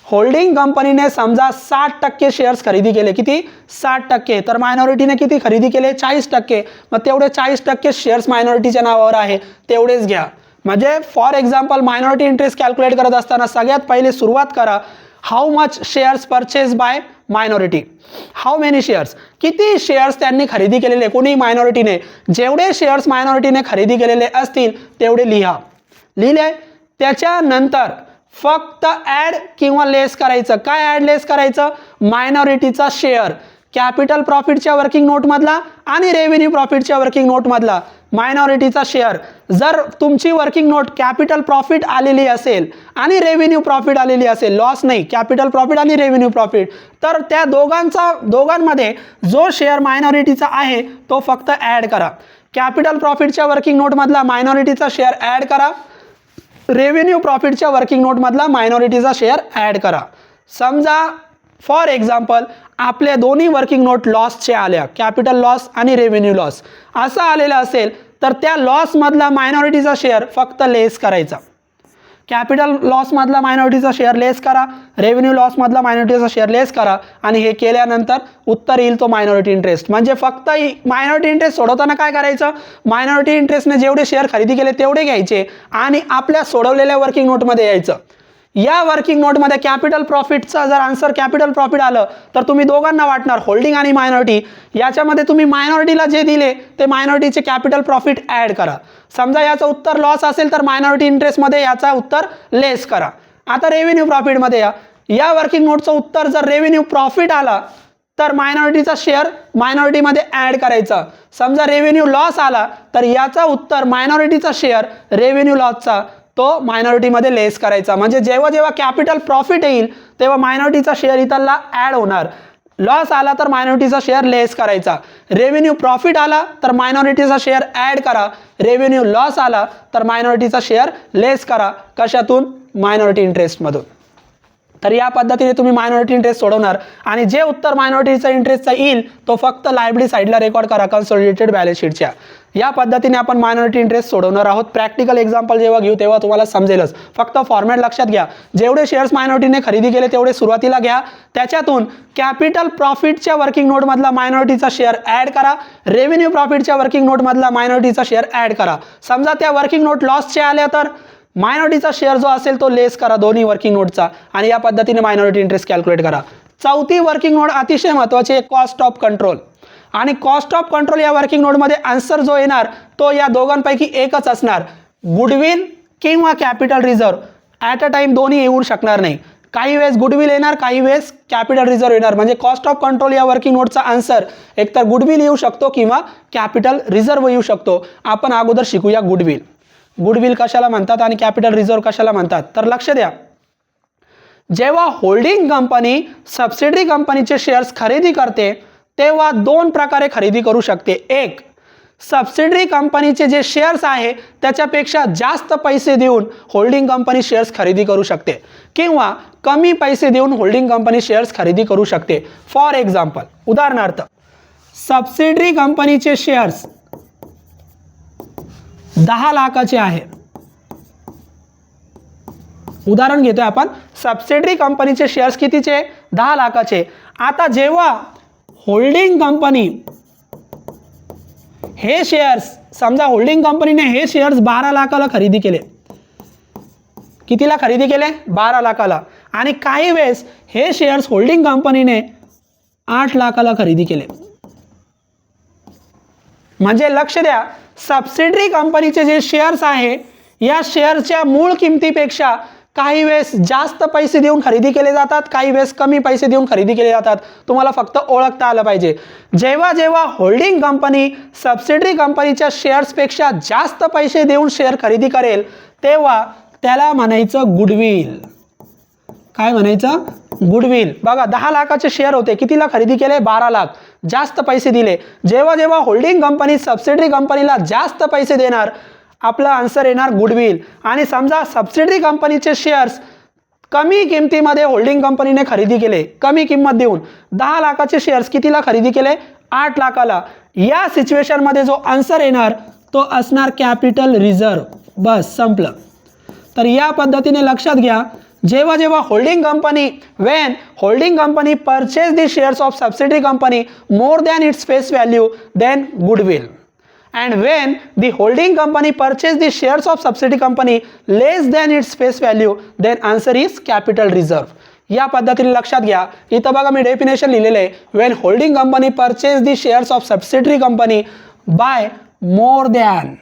होल्डिंग कंपनीने समजा 60% शेअर्स खरेदी केले. किती? 60%. तर मायनॉरिटीने किती खरेदी केले? 40%. मग तेवढे 40% शेअर्स मायनॉरिटीच्या नावावर आहे, तेवढेच घ्या. म्हणजे for example minority interest calculate करत असताना सगळ्यात पहिले सुरुवात करा, how much shares purchase bye minority. How many shares, किती शेअर्स त्यांनी खरेदी केलेले, कोणी? मायनॉरिटीने. जेवढे शेअर्स मायनॉरिटीने खरेदी केलेले असतील तेवढे लिहा. लिहिले. त्याच्यानंतर फक्त ॲड किंवा लेस करायचं. काय ॲड लेस करायचं? मायनॉरिटीचा शेअर कॅपिटल प्रॉफिटच्या वर्किंग नोटमधला आणि रेव्हेन्यू प्रॉफिटच्या वर्किंग नोटमधला मायनॉरिटीचा शेअर. जर तुमची वर्किंग नोट कॅपिटल प्रॉफिट आलेली असेल आणि रेव्हेन्यू प्रॉफिट आलेली असेल, लॉस नाही, कॅपिटल प्रॉफिट आणि रेव्हेन्यू प्रॉफिट, तर त्या दोघांमध्ये जो शेअर मायनॉरिटीचा आहे तो फक्त ॲड करा. कॅपिटल प्रॉफिटच्या वर्किंग नोटमधला मायनॉरिटीचा शेअर ॲड करा रेव्हेन्यू प्रॉफिटच्या वर्किंग नोटमधला मायनॉरिटीचा शेअर ॲड करा. समजा फॉर एक्झाम्पल आपले दोन्ही वर्किंग नोट लॉसचे आल्या, कॅपिटल लॉस आणि रेव्हेन्यू लॉस असं आलेलं असेल तर त्या लॉसमधला मायनॉरिटीचा शेअर फक्त लेस करायचा. कॅपिटल लॉसमधला मायनॉरिटीचा शेअर लेस करा, रेव्हेन्यू लॉसमधला मायनॉरिटीचा शेअर लेस करा आणि हे केल्यानंतर उत्तर येईल तो मायनॉरिटी इंटरेस्ट. म्हणजे फक्त मायनॉरिटी इंटरेस्ट सोडवताना काय करायचं, मायनॉरिटी इंटरेस्टने जेवढे शेअर खरेदी केले तेवढे घ्यायचे आणि आपल्या सोडवलेल्या वर्किंग नोटमध्ये यायचं. या वर्किंग नोटमध्ये कॅपिटल प्रॉफिटचा जर आन्सर कॅपिटल प्रॉफिट आलं तर तुम्ही दोघांना वाटणार, होल्डिंग आणि मायनॉरिटी. याच्यामध्ये तुम्ही मायनॉरिटीला जे दिले ते मायनॉरिटीचे कॅपिटल प्रॉफिट ॲड करा. समजा याचं उत्तर लॉस असेल तर मायनॉरिटी इंटरेस्टमध्ये याचा उत्तर लेस करा. आता रेव्हेन्यू प्रॉफिटमध्ये या वर्किंग नोटचं उत्तर जर रेव्हेन्यू प्रॉफिट आला तर मायनॉरिटीचा शेअर मायनॉरिटीमध्ये ॲड करायचा. समजा रेव्हेन्यू लॉस आला तर याचा उत्तर मायनॉरिटीचा शेअर रेव्हेन्यू लॉसचा तो मायनॉरिटीमध्ये लेस करायचा. म्हणजे जेव्हा जेव्हा कॅपिटल प्रॉफिट येईल तेव्हा मायनॉरिटीचा शेअर इथला ॲड होणार. लॉस आला तर मायनॉरिटीचा शेअर लेस करायचा. रेव्हेन्यू प्रॉफिट आला तर मायनॉरिटीचा शेअर ॲड करा. रेव्हेन्यू लॉस आला तर मायनॉरिटीचा शेअर लेस करा. कशातून, मायनॉरिटी इंटरेस्टमधून. तर या पद्धतीने तुम्ही मायनॉरिटी इंटरेस्ट सोडवणार आणि जे उत्तर मायनॉरिटीचा इंटरेस्टचा येईल तो फक्त लायबिलिटी साईडला रेकॉर्ड करा कन्सोलिडेटेड बॅलन्स शीटच्या. या पद्धतीने आपण मायनॉरिटी इंटरेस्ट सोडवणार आहोत. प्रॅक्टिकल एक्झाम्पल जेव्हा घेऊ तेव्हा तुम्हाला समजेलच. फक्त फॉर्मॅट लक्षात घ्या. जेवढे शेअर्स मायनॉरिटीने खरेदी केले तेवढे सुरुवातीला घ्या. त्याच्यातून कॅपिटल प्रॉफिटच्या वर्किंग नोटमधला मायनॉरिटीचा शेअर ॲड करा. रेव्हेन्यू प्रॉफिटच्या वर्किंग नोटमधला मायनॉरिटीचा शेअर ॲड करा. समजा त्या वर्किंग नोट लॉसचे आल्या तर मायनॉरिटीचा शेअर जो असेल तो लेस करा दोन्ही वर्किंग नोटचा आणि या पद्धतीने मायनॉरिटी इंटरेस्ट कॅल्क्युलेट करा. चौथी वर्किंग नोट अतिशय महत्त्वाची आहे, कॉस्ट ऑफ कंट्रोल. आणि कॉस्ट ऑफ कंट्रोल या वर्किंग नोटमध्ये आन्सर जो येणार तो या दोघांपैकी एकच असणार. गुडविल किंवा capital reserve at a time दोन्ही येऊ शकणार नाही. काही वेळेस गुडविल येणार, काही वेळेस कॅपिटल रिझर्व्ह येणार. म्हणजे कॉस्ट ऑफ कंट्रोल या वर्किंग नोटचा आन्सर एकतर गुडविल येऊ शकतो किंवा कॅपिटल रिझर्व्ह येऊ शकतो. आपण अगोदर शिकूया गुडविल. गुडविल कशाला म्हणतात आणि कॅपिटल रिझर्व्ह कशाला म्हणतात. तर लक्ष द्या, जेव्हा होल्डिंग कंपनी सबसिडरी कंपनीचे शेअर्स खरेदी करते तेव्हा दोन प्रकारे खरेदी करू शकते. एक, सबसिडरी कंपनीचे जे शेअर्स आहे त्याच्यापेक्षा जास्त पैसे देऊन होल्डिंग कंपनी शेअर्स खरेदी करू शकते किंवा कमी पैसे देऊन होल्डिंग कंपनी शेअर्स खरेदी करू शकते. फॉर एक्झाम्पल, उदाहरणार्थ सबसिडरी कंपनीचे शेअर्स 10 लाखाचे आहे. उदाहरण घेतोय आपण, सबसिडरी कंपनीचे शेअर्स कितीचे, 10 लाखाचे. आता जेव्हा होल्डिंग कंपनी हे शेअर्स, समजा होल्डिंग कंपनीने हे शेअर्स 12 लाखाला खरेदी केले. कितीला खरेदी केले, 12 लाखाला. आणि काही वेळेस हे शेअर्स होल्डिंग कंपनीने 8 लाखाला खरेदी केले. म्हणजे लक्ष द्या, सबसिडरी कंपनीचे जे शेअर्स आहे या शेअरच्या मूळ किमतीपेक्षा काही वेळेस जास्त पैसे देऊन खरेदी केले जातात, काही वेळेस कमी पैसे देऊन खरेदी केले जातात. तुम्हाला फक्त ओळखता आलं पाहिजे. जेव्हा जेव्हा होल्डिंग कंपनी सबसिडरी कंपनीच्या शेअर्सपेक्षा जास्त पैसे देऊन शेअर खरेदी करेल तेव्हा त्याला म्हणायचं गुडविल. काय म्हणायचं, गुडविल. बघा, 10 लाखाचे शेअर होते, कितीला खरेदी केले, 12 लाख. जास्त पैसे दिले. जेव्हा जेव्हा होल्डिंग कंपनी सबसिडरी कंपनीला जास्त पैसे देणार आपला आन्सर येणार गुडविल. आणि समजा सबसिडरी कंपनीचे शेअर्स कमी किमतीमध्ये होल्डिंग कंपनीने खरेदी केले, कमी किंमत देऊन 10 लाखाचे शेअर्स कितीला खरेदी केले, 8 लाखाला. या सिच्युएशनमध्ये जो आन्सर येणार तो असणार कॅपिटल रिझर्व्ह. बस, संपलं. तर या पद्धतीने लक्षात घ्या, जेव्हा जेव्हा holding company, when holding company purchase the shares of subsidiary company more than its face value, then goodwill. And when the holding company purchase the shares of subsidiary company less than its face value, then answer is capital reserve. या पद्धतीने लक्षात घ्या. इथं बघा मी definition लिहिलेलं आहे, when holding company purchase the shares of subsidiary company by more than,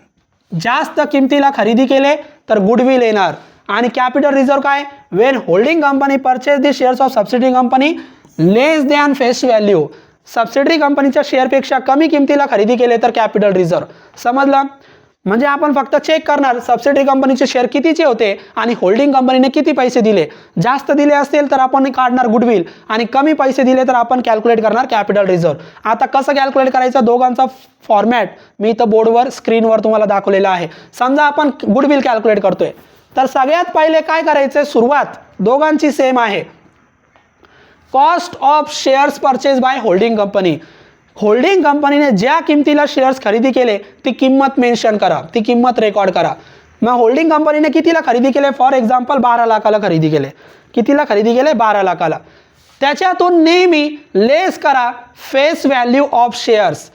जास्त किमतीला खरेदी केले तर गुडविल येणार. आणि कॅपिटल रिझर्व्ह काय, Wien holding company purchase the shares of subsidiary company less than face value, subsidiary कंपनीच्या शेअरपेक्षा कमी किमतीला खरेदी केले तर कॅपिटल रिझर्व्ह. समजलं. म्हणजे आपण फक्त चेक करणार सबसिडरी कंपनीचे शेअर कितीचे होते आणि होल्डिंग कंपनीने किती पैसे दिले. जास्त दिले असतील तर आपण काढणार गुडविल आणि कमी पैसे दिले तर आपण कॅल्क्युलेट करणार कॅपिटल रिझर्व्ह. आता कसं कॅल्क्युलेट करायचं, दोघांचा फॉर्मॅट मी इथं बोर्डवर स्क्रीनवर तुम्हाला दाखवलेला आहे. समजा आपण गुडविल कॅल्क्युलेट करतोय. तर सगळ्यात पहिले काय करायचं, सुरुवात दोघांची सेम आहे. Cost of shares purchase by holding company. Holding कंपनीने ज्या किमतीला शेअर्स खरेदी केले ती किंमत मेन्शन करा, ती किंमत रेकॉर्ड करा. मग होल्डिंग कंपनीने कितीला खरेदी केले, फॉर एक्झाम्पल 12 लाखाला खरेदी केले. कितीला खरेदी केले, 12 लाखाला. त्याच्यातून नेहमी लेस करा फेस व्हॅल्यू ऑफ शेअर्स.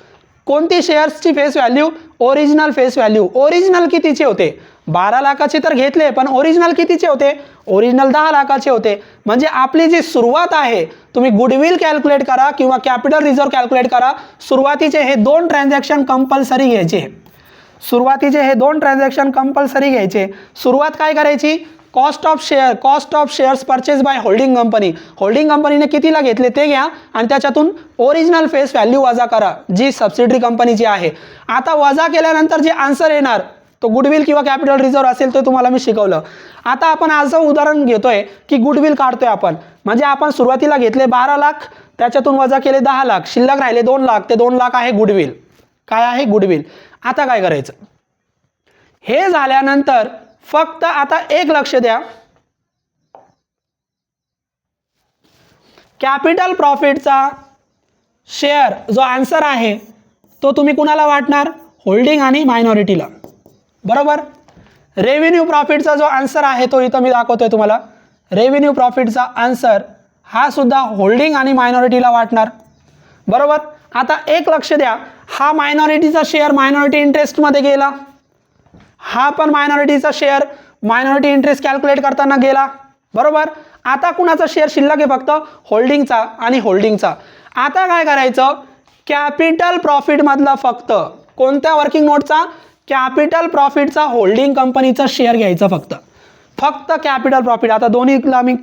कोणती शेअर्सची face value, original face value. Original कितीचे होते, 12 लाखाचे तर घेतले, पण ओरिजिनल कितीचे होते, ओरिजिनल 10 लाखाचे होते. म्हणजे आपली जी सुरुवात आहे, तुम्ही गुडविल कॅल्क्युलेट करा किंवा कॅपिटल रिझर्व्ह कॅल्क्युलेट करा, सुरुवातीचे हे 2 ट्रान्झॅक्शन कंपल्सरी घ्यायचे. सुरुवातीचे हे 2 ट्रान्झॅक्शन कंपल्सरी घ्यायचे. सुरुवात काय करायची, cost of shares purchase by holding company. Holding कंपनीने कितीला घेतले ते घ्या आणि त्याच्यातून ओरिजिनल फेस व्हॅल्यू वजा करा जी सबसिडरी कंपनीची आहे. आता वजा केल्यानंतर जे आन्सर येणार तो गुडविल किंवा कॅपिटल रिझर्व्ह असेल ते तुम्हाला मी शिकवलं. आता आपण असं उदाहरण घेतोय की गुडविल काढतोय आपण. म्हणजे आपण सुरुवातीला घेतले 12 लाख, त्याच्यातून वजा केले 10 लाख, शिल्लक राहिले 2 लाख. ते 2 लाख आहे गुडविल. काय आहे, गुडविल. आता काय करायचं, हे झाल्यानंतर फक्त आता एक लक्ष द्या, कॅपिटल प्रॉफिटचा शेअर जो आन्सर आहे तो तुम्ही कुणाला वाटणार, होल्डिंग आणि मायनॉरिटीला. बरोबर. रेव्हेन्यू प्रॉफिटचा जो आन्सर आहे तो इथं मी दाखवतोय तुम्हाला. रेव्हेन्यू प्रॉफिटचा आन्सर हा सुद्धा होल्डिंग आणि मायनॉरिटीला वाटणार. बरोबर. आता एक लक्ष द्या, हा मायनॉरिटीचा शेअर मायनॉरिटी इंटरेस्टमध्ये गेला, हा पण मायनॉरिटीचा शेअर मायनॉरिटी इंटरेस्ट कॅल्क्युलेट करताना गेला. बरोबर. आता कुणाचा शेअर शिल्लक आहे, फक्त होल्डिंगचा आणि होल्डिंगचा. आता काय करायचं, कॅपिटल प्रॉफिट मधला फक्त कोणत्या वर्किंग नोटचा, कॅपिटल प्रॉफिटचा होल्डिंग कंपनीचा शेअर घ्यायचा फक्त कॅपिटल प्रॉफिट. आता दोन्हीला मी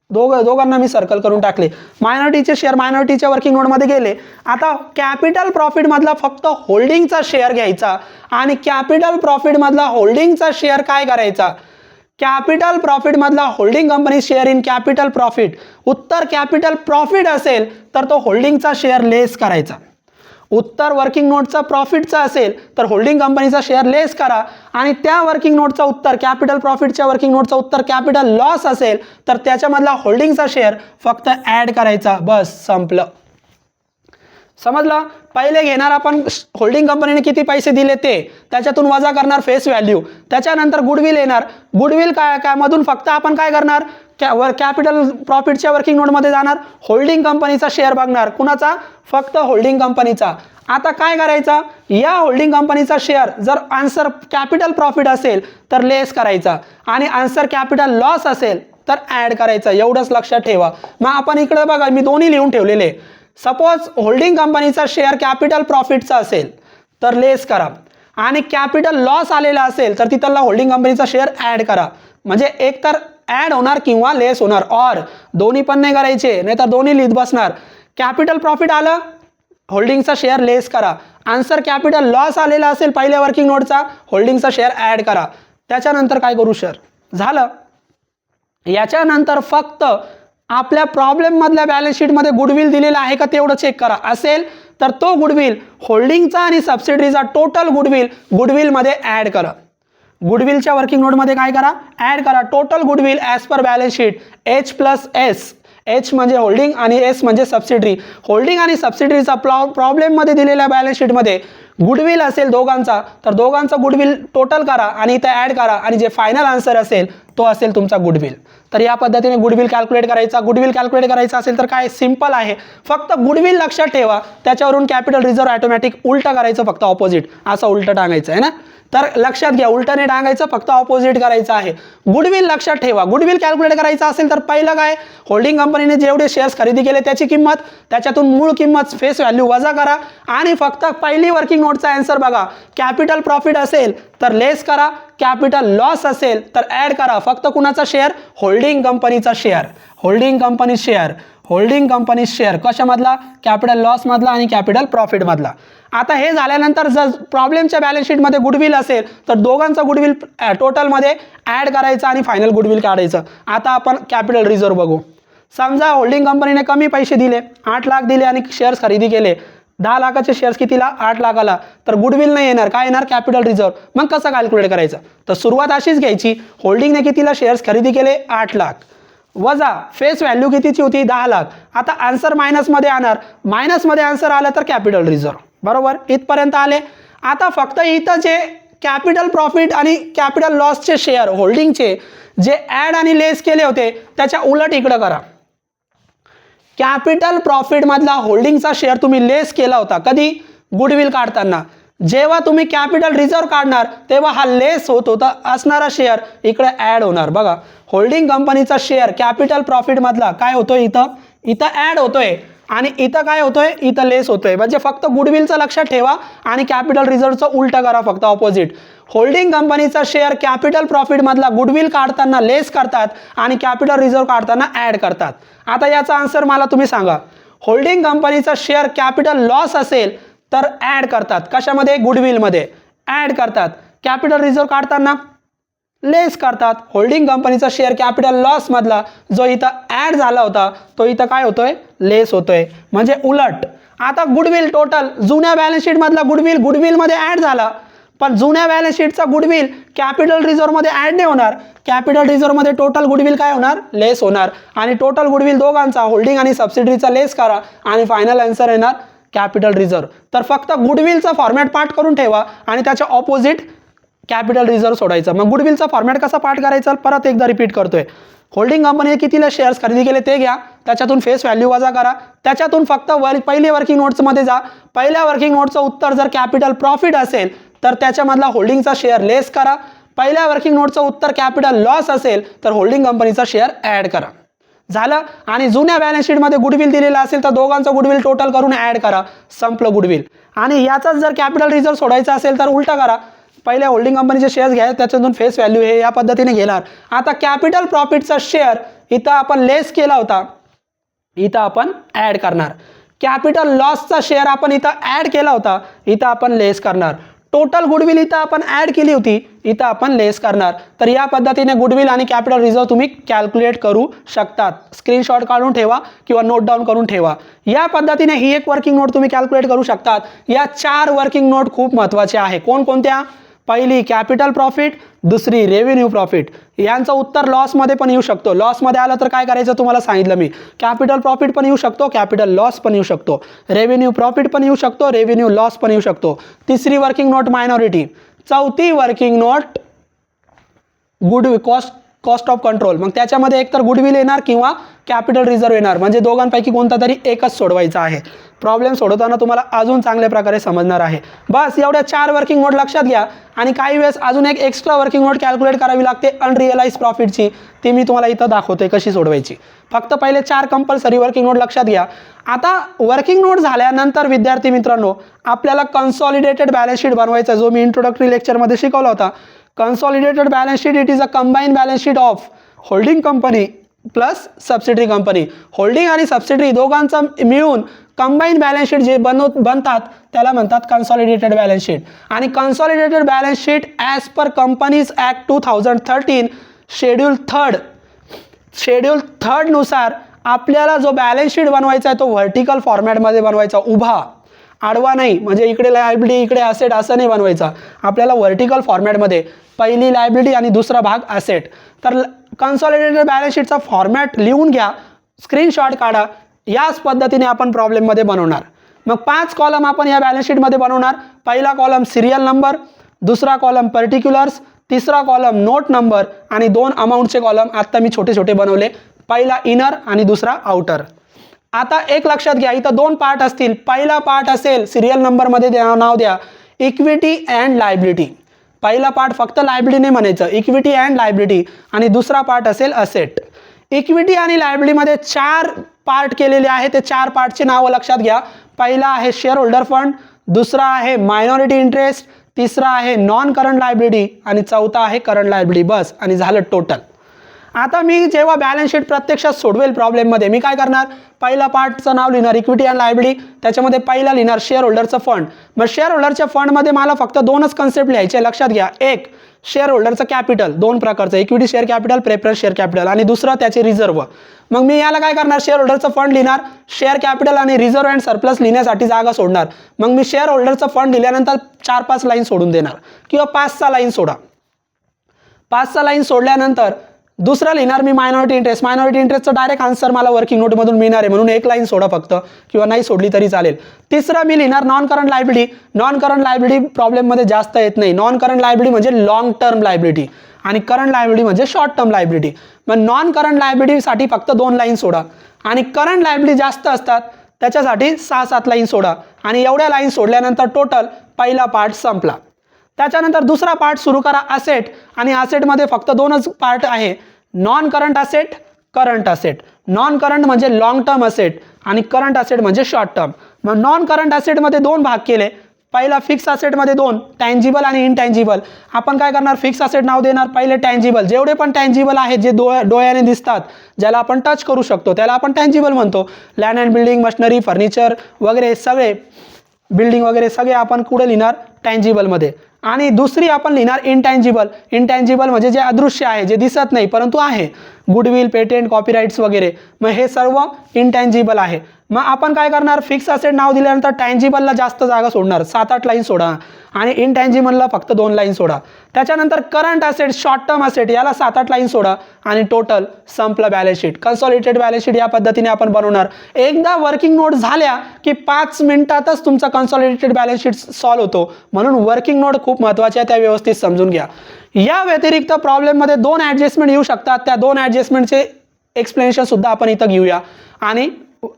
दोघांना मी सर्कल करून टाकले. मायनॉरिटीचे शेअर मायनॉरिटीच्या वर्किंग नोटमध्ये गेले. आता कॅपिटल प्रॉफिट मधला फक्त होल्डिंगचा शेअर घ्यायचा आणि कॅपिटल प्रॉफिट मधला होल्डिंगचा शेअर काय करायचा, कॅपिटल प्रॉफिट मधला holding company share in capital profit. उत्तर कॅपिटल प्रॉफिट असेल तर तो होल्डिंगचा शेअर लेस करायचा. उत्तर वर्किंग नोटचा प्रॉफिटचा असेल तर होल्डिंग कंपनीचा शेअर लेस करा आणि त्या वर्किंग नोटचा उत्तर कॅपिटल प्रॉफिटच्या वर्किंग नोटचा उत्तर कॅपिटल लॉस असेल तर त्याच्यामधला होल्डिंगचा शेअर फक्त ॲड करायचा. बस, संपलं. समजलं. पहिले घेणार आपण होल्डिंग कंपनीने किती पैसे दिले ते, त्याच्यातून वजा करणार फेस व्हॅल्यू, त्याच्यानंतर गुडविल येणार. गुडविल काय मधून फक्त आपण काय करणार, कॅपिटल प्रॉफिटच्या वर्किंग नोटमध्ये जाणार, होल्डिंग कंपनीचा शेअर बघणार. कुणाचा, फक्त होल्डिंग कंपनीचा. आता काय करायचा, या होल्डिंग कंपनीचा शेअर जर आन्सर कॅपिटल प्रॉफिट असेल तर लेस करायचा आणि आन्सर कॅपिटल लॉस असेल तर ॲड करायचा. एवढंच लक्षात ठेवा. मग आपण इकडे बघा, मी दोन्ही लिहून ठेवलेले. सपोज होल्डिंग कंपनीचा शेअर कॅपिटल प्रॉफिटचा असेल तर लेस करा आणि कॅपिटल लॉस आलेला असेल तर तिथला होल्डिंग कंपनीचा शेअर ॲड करा. म्हणजे एक तर ॲड होणार किंवा लेस होणार, और दोन्ही पण नाही करायचे, नाही तर दोन्ही लिहित बसणार. कॅपिटल प्रॉफिट आलं, होल्डिंगचा शेअर लेस करा. आन्सर कॅपिटल लॉस आलेला असेल पहिल्या वर्किंग नोटचा, होल्डिंगचा शेअर ॲड करा. त्याच्यानंतर काय करू, शेअर झालं. याच्यानंतर फक्त आपल्या प्रॉब्लेम मधल्या बॅलन्स शीटमध्ये गुडविल दिलेला आहे का तेवढं चेक करा. असेल तर तो गुडविल होल्डिंगचा आणि सबसिडरीचा टोटल गुडविल मध्ये ॲड करा. गुडविलच्या वर्किंग नोटमध्ये काय करा, ॲड करा. Total goodwill as per balance sheet H+S. H म्हणजे होल्डिंग आणि S म्हणजे सबसिडरी. होल्डिंग आणि सबसिडरीचा प्रॉब्लेममध्ये दिलेल्या बॅलन्स शीटमध्ये गुडविल असेल दोघांचा तर दोघांचा गुडविल टोटल करा आणि इथे ॲड करा आणि जे फायनल आन्सर असेल तो असेल तुमचा गुडविल. तर या पद्धतीने गुडविल कॅल्क्युलेट करायचा. गुडविल कॅल्क्युलेट करायचा असेल तर काय, सिंपल आहे. फक्त गुडविल लक्षात ठेवा, त्याच्यावरून कॅपिटल रिझर्व्ह ऑटोमॅटिक उलटा करायचं, फक्त ऑपोजिट असं उलटं टांगायचं आहे ना. तर लक्षात घ्या, उलटं नाही टांगायचं, फक्त ऑपोजिट करायचं आहे. गुडविल लक्षात ठेवा. गुडविल कॅल्क्युलेट करायचं असेल तर पहिलं काय, होल्डिंग कंपनीने जेवढे शेअर्स खरेदी केले त्याची किंमत, त्याच्यातून मूळ किंमत फेस व्हॅल्यू वजा करा आणि फक्त पहिली वर्किंग नोटचा आन्सर बघा. कॅपिटल प्रॉफिट असेल तर लेस करा, कॅपिटल लॉस असेल तर ॲड करा. फक्त कुणाचा शेअर, होल्डिंग कंपनीचा share. Holding company share, holding company share कशामधला, कॅपिटल लॉस मधला आणि कॅपिटल प्रॉफिट मधला. आता हे झाल्यानंतर जर प्रॉब्लेमच्या बॅलन्स शीटमध्ये गुडविल असेल तर दोघांचा गुडविल टोटलमध्ये ॲड करायचा आणि फायनल गुडविल काढायचं. आता आपण कॅपिटल रिझर्व्ह बघू. समजा होल्डिंग कंपनीने कमी पैसे दिले, 8 लाख दिले आणि शेअर्स खरेदी केले. 10 लाखाचे शेअर्स कितीला 8 लाखाला, तर गुडविल नाही येणार, काय येणार कॅपिटल रिझर्व. मग कसं कॅल्क्युलेट करायचं, तर सुरुवात अशीच घ्यायची. होल्डिंगने कितीला शेअर्स खरेदी केले 8 लाख वजा फेस व्हॅल्यू कितीची होती 10 लाख. आता आन्सर मायनसमध्ये आणणार, मायनसमध्ये आन्सर आला तर कॅपिटल रिझर्व. बरोबर, इथपर्यंत आले. आता फक्त इथं जे कॅपिटल प्रॉफिट आणि कॅपिटल लॉसचे शेअर होल्डिंगचे जे ॲड आणि लेस केले होते त्याच्या उलट इकडं करा. कॅपिटल प्रॉफिट मधला होल्डिंगचा शेअर तुम्ही लेस केला होता कधी, गुडविल काढताना. जेव्हा तुम्ही कॅपिटल रिझर्व काढणार तेव्हा हा लेस होत होता असणारा शेअर इकडे ॲड होणार. बघा, होल्डिंग कंपनीचा शेअर कॅपिटल प्रॉफिट मधला काय होतोय, इथं ॲड होतोय आणि इथं काय होतोय, इथं लेस होतोय. म्हणजे फक्त गुडविलचं लक्षात ठेवा आणि कॅपिटल रिझर्वचं उलटं करा, फक्त ऑपोजिट. होल्डिंग कंपनीचा शेअर कॅपिटल प्रॉफिट मधला गुडविल काढताना लेस करतात आणि कॅपिटल रिझर्व काढताना ॲड करतात. आता याचा आन्सर मला तुम्ही सांगा. होल्डिंग कंपनीचा शेअर कॅपिटल लॉस असेल तर ॲड करतात, कशामध्ये, गुडविलमध्ये ॲड करतात. कॅपिटल रिझर्व काढताना लेस करतात. होल्डिंग कंपनीचा शेअर कॅपिटल लॉस मधला जो इथं ॲड झाला होता तो इथं काय होतोय, लेस होतोय, म्हणजे उलट. आता गुडविल टोटल जुन्या बॅलन्स शीट मधला गुडविलमध्ये ॲड झाला, पण जुन्या बॅलन्स शीटचा गुडविल कॅपिटल रिझर्वमध्ये ॲड नाही होणार. कॅपिटल रिझर्वमध्ये टोटल गुडविल काय होणार, लेस होणार. आणि टोटल गुडविल दोघांचा होल्डिंग आणि सबसिडरीचा लेस करा आणि फायनल आन्सर येणार कॅपिटल रिझर्व. तर फक्त गुडविलचा फॉर्मॅट पाठ करून ठेवा आणि त्याच्या ऑपोजिट कॅपिटल रिझर्व सोडायचं. मग गुडविलचा फॉर्मॅट कसा पाठ करायचा परत एकदा रिपीट करतोय. होल्डिंग कंपनीने कितीला शेअर्स खरेदी केले ते घ्या, त्याच्यातून फेस व्हॅल्यू वजा करा, त्याच्यातून फक्त पहिले वर्किंग नोट्समध्ये जा. पहिल्या वर्किंग नोटचं उत्तर जर कॅपिटल प्रॉफिट असेल तर त्याच्यामधला होल्डिंगचा शेअर लेस करा. पहिल्या वर्किंग नोटचं उत्तर कॅपिटल लॉस असेल तर होल्डिंग कंपनीचा शेअर ॲड करा. झालं. आणि जुन्या बॅलन्स शीटमध्ये गुडविल दिलेला असेल तर दोघांचं गुडविल टोटल करून ॲड करा, संपलं गुडविल. आणि याचाच जर कॅपिटल रिझर्व सोडायचा असेल तर उलटा करा. पहिल्या होल्डिंग कंपनीचे शेअर्स घ्या, त्याच्यातून फेस व्हॅल्यू हे या पद्धतीने घेणार. आता कॅपिटल प्रॉफिटचा शेअर इथं आपण लेस केला होता, इथं आपण ॲड करणार. कॅपिटल लॉसचा शेअर आपण इथं ॲड केला होता, इथं आपण लेस करणार. टोटल गुडविल इथं आपण ॲड केली होती, इथं आपण लेस करणार. तर या पद्धतीने गुडविल आणि कॅपिटल रिझर्व तुम्ही कॅल्क्युलेट करू शकतात. स्क्रीनशॉट काढून ठेवा किंवा नोट डाऊन करून ठेवा. या पद्धतीने ही एक वर्किंग नोट तुम्ही कॅल्क्युलेट करू शकतात. या 4 वर्किंग नोट खूप महत्त्वाच्या आहे. कोणकोणत्या, पहिली कॅपिटल प्रॉफिट, दुसरी रेव्हेन्यू प्रॉफिट. यांचं उत्तर लॉसमध्ये पण येऊ शकतो. लॉसमध्ये आलं तर काय करायचं तुम्हाला सांगितलं मी. कॅपिटल प्रॉफिट पण येऊ शकतो, कॅपिटल लॉस पण येऊ शकतो, रेव्हेन्यू प्रॉफिट पण येऊ शकतो, रेव्हेन्यू लॉस पण येऊ शकतो. तिसरी वर्किंग नोट मायनॉरिटी. चौथी working note goodwill cost of control. मग त्याच्यामध्ये एकतर गुडविल येणार किंवा कॅपिटल रिझर्व येणार. म्हणजे दोघांपैकी कोणता तरी एकच सोडवायचा आहे. प्रॉब्लेम सोडवताना तुम्हाला अजून चांगल्या प्रकारे समजणार आहे. बस एवढ्या 4 वर्किंग नोट लक्षात घ्या. आणि काही वेळेस अजून एक एक्स्ट्रा वर्किंग नोट कॅल्क्युलेट करावी लागते अनरिअलाइज प्रॉफिटची. ती मी तुम्हाला इथं दाखवतोय कशी सोडवायची. फक्त पहिले 4 कंपल्सरी वर्किंग नोट लक्षात घ्या. आता वर्किंग नोट झाल्यानंतर विद्यार्थी मित्रांनो आपल्याला कन्सॉलिडेटेड बॅलन्स शीट बनवायचा, जो मी इंट्रोडक्टरी लेक्चरमध्ये शिकवला होता. Consolidated balance sheet it is a combine balance sheet of holding company plus subsidiary company. Holding आणि सबसिडरी दोघांचा मिळून कंबाईन बॅलन्स शीट जे बनतात त्याला म्हणतात कन्सॉलिडेटेड बॅलन्स शीट. आणि consolidated balance sheet as per companies act 2013 schedule third नुसार आपल्याला जो बॅलन्स शीट बनवायचा आहे तो व्हर्टिकल फॉर्मॅटमध्ये बनवायचा, उभा, आडवा नाही. म्हणजे इकडे लायबिलिटी इकडे असेट असं नाही बनवायचा. आपल्याला व्हर्टिकल फॉर्मॅटमध्ये पहिली लायबिलिटी आणि दुसरा भाग असेट. तर कन्सॉलिडेटेड बॅलन्स शीटचा फॉर्मॅट लिहून घ्या, स्क्रीनशॉट काढा. याच पद्धतीने आपण प्रॉब्लेममध्ये बनवणार. मग 5 कॉलम आपण या बॅलन्स शीटमध्ये बनवणार. पहिला कॉलम सिरियल नंबर, दुसरा कॉलम पर्टिक्युलर्स, तिसरा कॉलम नोट नंबर आणि 2 अमाऊंटचे कॉलम आत्ता मी छोटे छोटे बनवले. पहिला इनर आणि दुसरा आउटर. आता एक लक्षात घ्या, इथं 2 पार्ट असतील. पहिला पार्ट असेल सिरियल नंबरमध्ये नाव द्या इक्विटी अँड लायबिलिटी. पहिला पार्ट फक्त लायबिलिटी नाही म्हणायचं, इक्विटी अँड लायबिलिटी. आणि दुसरा पार्ट असेल असेट. इक्विटी आणि लायबिलिटीमध्ये 4 पार्ट केलेले आहे. ते 4 पार्टचे नावं लक्षात घ्या. पहिला आहे शेअर होल्डर फंड, दुसरा आहे मायनॉरिटी इंटरेस्ट, तिसरा आहे नॉन करंट लायबिलिटी आणि चौथा आहे करंट लायबिलिटी. बस आणि झालं टोटल. आता मी जेव्हा बॅलन्स शीट प्रत्यक्षात सोडवेल प्रॉब्लेममध्ये, मी काय करणार, पहिला पार्टचं नाव लिहिणार इक्विटी अँड लायबिलिटी, त्याच्यामध्ये पहिला लिहिणार शेअर होल्डरचं फंड. मग शेअर होल्डरच्या फंडमध्ये मला फक्त दोनच कन्सेप्ट लिहायचे, लक्षात घ्या. एक शेअर होल्डरचं कॅपिटल, दोन प्रकारचं, equity share capital, preference share capital, आणि दुसरं त्याचे रिझर्व. मग मी याला काय करणार, शेअर होल्डरचं फंड लिहिणार, शेअर कॅपिटल आणि रिझर्व अँड सरप्लस लिहिण्यासाठी जागा सोडणार. मग मी शेअर होल्डरचं फंड लिहिल्यानंतर 4-5 लाईन सोडून देणार किंवा 5-6 लाईन सोडा. 5-6 लाईन सोडल्यानंतर दुसरा लिहिणार मी मायनॉरिटी इंटरेस्ट. मायनॉरिटी इंटरेस्टचं डायरेक्ट आन्सर मला वर्किंग नोटमधून मिळणार आहे म्हणून 1 लाईन सोडा फक्त, किंवा नाही सोडली तरी चालेल. तिसरा मी लिहिणार non current liability. Non current liability प्रॉब्लेममध्ये जास्त येत नाही. नॉन करंट लायबिलिटी म्हणजे लॉंग टर्म लायबिलिटी आणि करंट लायबिलिटी म्हणजे शॉर्ट टर्म लायबिलिटी. मग नॉन करंट लायबिलिटीसाठी फक्त 2 लाईन सोडा आणि करंट लायबिलिटी जास्त असतात त्याच्यासाठी 6-7 लाईन सोडा. आणि एवढ्या लाईन सोडल्यानंतर टोटल पहिला पार्ट संपला. त्याच्यानंतर दुसरा पार्ट सुरू करा, असेट. आणि असेटमध्ये फक्त 2च पार्ट आहे, non current asset, current asset. Non current म्हणजे लॉंग टर्म असेट आणि करंट असेट म्हणजे शॉर्ट टर्म. मग नॉन करंट असेटमध्ये 2 भाग केले. पहिला फिक्स असेटमध्ये 2, टँजिबल आणि इनटँजिबल. आपण काय करणार, फिक्स असेट नाव देणार पहिले टँजिबल. जेवढे पण टँजिबल आहेत जे डोळ्याने दिसतात, ज्याला आपण टच करू शकतो, त्याला आपण टँजिबल म्हणतो. Land and building, machinery, furniture वगैरे सगळे, बिल्डिंग वगैरे सगळे आपण कुठे लिहिणार, टँजिबलमध्ये. आणि दुसरी आपण लिहिणार इनटँजिबल. इनटँजिबल म्हणजे जे अदृश्य आहे, जे दिसत नाही परंतु आहे, गुडविल, पेटेंट, कॉपीराइट्स वगैरे. मग हे सर्व इनटँजिबल आहे. मग आपण काय करणार, फिक्स असेट नाव दिल्यानंतर टँजिबलला जास्त जागा सोडणार, 7-8 लाईन सोडा आणि इनटँजिबलला फक्त 2 लाईन सोडा. त्याच्यानंतर current asset, short term asset, याला 7-8 लाईन सोडा आणि टोटल संपलं balance sheet. Consolidated balance sheet या पद्धतीने आपण बनवणार. एकदा वर्किंग नोट झाल्या की 5 मिनिटातच तुमचा कन्सॉलिडेटेड बॅलन्स शीट सॉल्व्ह होतो. म्हणून वर्किंग नोट खूप महत्त्वाचे आहे, त्या व्यवस्थित समजून घ्या. या व्यतिरिक्त प्रॉब्लेममध्ये 2 ॲडजस्टमेंट येऊ शकतात. त्या 2 ॲडजस्टमेंटचे एक्सप्लेनेशन सुद्धा आपण इथं घेऊया आणि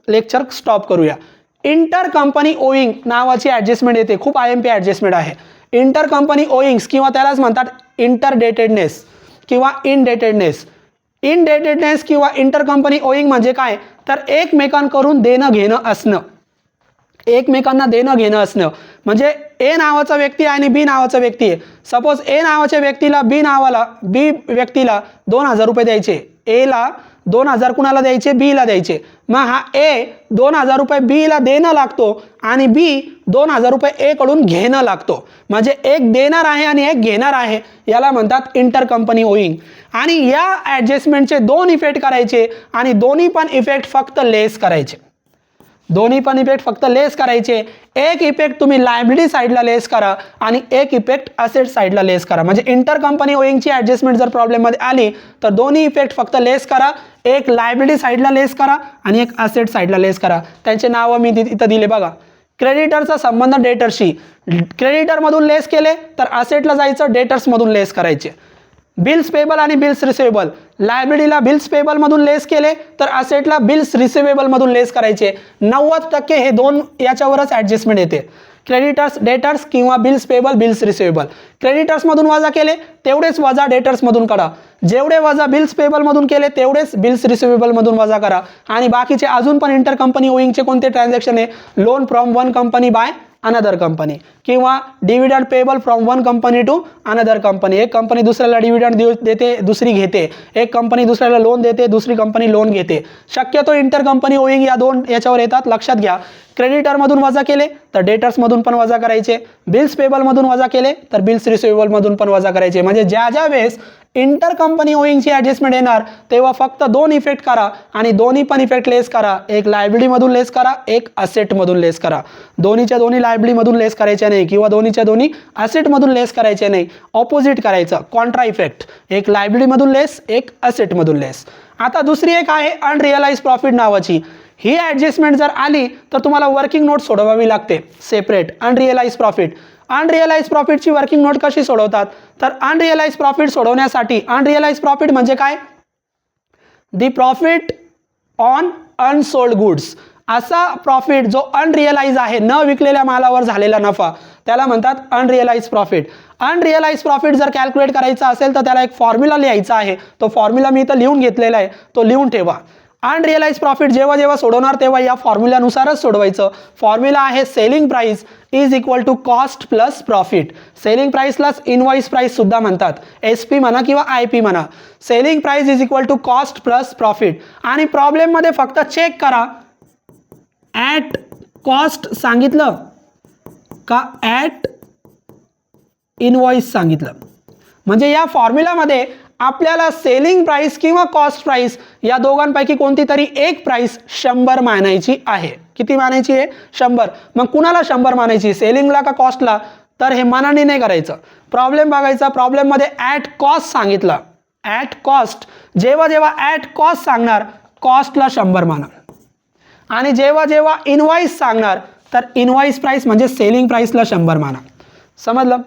लेक्चर स्टॉप करूया. इंटर कंपनी ओईंग नावाची ॲडजस्टमेंट येते, खूप IMP ॲडजस्टमेंट आहे. इंटर कंपनी ओईंग्स किंवा त्यालाच म्हणतात इंटरडेटेडनेस किंवा इनडेटेडनेस. इनडेटेडनेस किंवा इंटर कंपनी ओईंग म्हणजे काय, तर एकमेकांकडून देणं घेणं असणं. एकमेकांना देणं घेणं असणं म्हणजे ए नावाचा व्यक्ती आणि बी नावाचा व्यक्ती आहे. सपोज ए नावाच्या व्यक्तीला बी व्यक्तीला 2,000 रुपये द्यायचे. एला 2,000 कुणाला द्यायचे, बीला द्यायचे. मग हा ए 2,000 रुपये बीला देणं लागतो आणि बी 2,000 रुपये ए कडून घेणं लागतो. म्हणजे एक देणार आहे आणि एक घेणार आहे, याला म्हणतात इंटर कंपनी ओईंग. आणि या ॲडजस्टमेंटचे 2 इफेक्ट करायचे आणि दोन्ही पण इफेक्ट फक्त लेस करायचे. दोन्ही पण इफेक्ट फक्त लेस करायचे. एक इफेक्ट तुम्ही लायबिलिटी साईडला लेस करा आणि एक इफेक्ट असेट साईडला लेस करा. म्हणजे इंटर कंपनी ओईंगची ॲडजस्टमेंट जर प्रॉब्लेममध्ये आली तर दोन्ही इफेक्ट फक्त लेस करा. एक लायबिलिटी साईडला लेस करा आणि एक असेट साईडला लेस करा. त्यांचे नावं मी इथं दिले बघा. क्रेडिटरचा संबंध डेटरशी, क्रेडिटरमधून लेस केले तर असेटला जायचं, डेटर्समधून लेस करायचे. बिल्स पेबल आणि बिल्स रिसिवेबल, लायबिलिटीला बिल्स पेबलमधून लेस केले तर असेटला बिल्स रिसिवेबलमधून लेस करायचे. 90% हे 2 याच्यावरच ॲडजस्टमेंट येते. क्रेडिटर्स, डेटर्स किंवा बिल्स पेबल, बिल्स रिसिवेबल. क्रेडिटर्समधून वजा केले तेवढेच वजा डेटर्समधून करा. जेवढे वजा बिल्स पेबलमधून केले तेवढेच बिल्स रिसिवेबलमधून वजा करा. आणि बाकीचे अजून पण इंटर कंपनी ओईंगचे कोणते ट्रान्झॅक्शन आहे, loan from one company by another company किंवा dividend payable from one company to another company. एक कंपनी दुसऱ्याला डिव्हिडंड देते, दुसरी घेते. एक कंपनी दुसऱ्याला लोन देते, दुसरी कंपनी लोन घेते. शक्यतो इंटर कंपनी ओईंग या 2 याच्यावर येतात, लक्षात घ्या. क्रेडिटरमधून वजा केले तर डेटर्समधून पण वजा करायचे. बिल्स पेबलमधून वजा केले तर बिल्स रिसिवेबलमधून पण वजा करायचे. म्हणजे ज्या वेळेस इंटर कंपनी ओईंगची ॲडजस्टमेंट येणार तेव्हा फक्त 2 इफेक्ट करा आणि दोन्ही पण इफेक्ट लेस करा. एक लायबिलिटीमधून लेस करा, एक असेटमधून लेस करा. दोन्हीच्या दोन्ही लायबिलिटीमधून लेस करायचे नाही किंवा दोन्हीच्या दोन्ही असेटमधून लेस करायचे नाही. ऑपोजिट करायचं, कॉन्ट्रा इफेक्ट. एक लायबिलिटीमधून लेस, एक असेटमधून लेस. आता दुसरी एक आहे अनरिअलाइज प्रॉफिट नावाची. ही ॲडजस्टमेंट जर आली तर तुम्हाला वर्किंग नोट सोडवावी लागते सेपरेट. अनरिअलाइज प्रॉफिट, अनरिअलाइज प्रॉफिटची वर्किंग नोट कशी सोडवतात, तर अनरिअलाइज प्रॉफिट सोडवण्यासाठी, अनरिअलाइज प्रॉफिट म्हणजे काय, दी प्रॉफिट ऑन अनसोल्ड गुड्स. असा प्रॉफिट जो अनरिअलाइज आहे, न विकलेल्या मालावर झालेला नफा, त्याला म्हणतात अनरिअलाइज प्रॉफिट. अनरिअलाइज प्रॉफिट जर कॅल्क्युलेट करायचा असेल तर त्याला एक फॉर्म्युला लिहायचा आहे. तो फॉर्म्युला मी इथं लिहून घेतलेला आहे, तो लिहून ठेवा. अनरिअलाइज प्रॉफिट जेव्हा जेव्हा सोडवणार तेव्हा या फॉर्म्युल्यानुसारच सोडवायचं. फॉर्म्युला आहे selling price is equal to cost plus profit. Selling प्राइसलाच इनवॉइस प्राइस सुद्धा म्हणतात, SP म्हणा किंवा IP म्हणा. Selling price is equal to cost plus profit. आणि प्रॉब्लेममध्ये फक्त चेक करा ॲट कॉस्ट सांगितलं का ॲट इनवॉइस सांगितलं. म्हणजे या फॉर्म्युलामध्ये आपल्याला सेलिंग प्राइस किंवा कॉस्ट प्राइस या दोघांपैकी कोणती तरी एक प्राइस 100 मानायची आहे. किती मानायची आहे? 100. मग कुणाला 100 मानायची, सेलिंगला का कॉस्टला? तर हे मनाने नाही करायचं. प्रॉब्लेम बघायचा. प्रॉब्लेममध्ये ॲट कॉस्ट सांगितलं. ॲट कॉस्ट जेव्हा जेव्हा ॲट कॉस्ट सांगणार कॉस्टला 100 माना. आणि जेव्हा जेव्हा इनवॉइस सांगणार तर इनवॉइस प्राइस म्हणजे सेलिंग प्राइसला 100 माना. समजलं?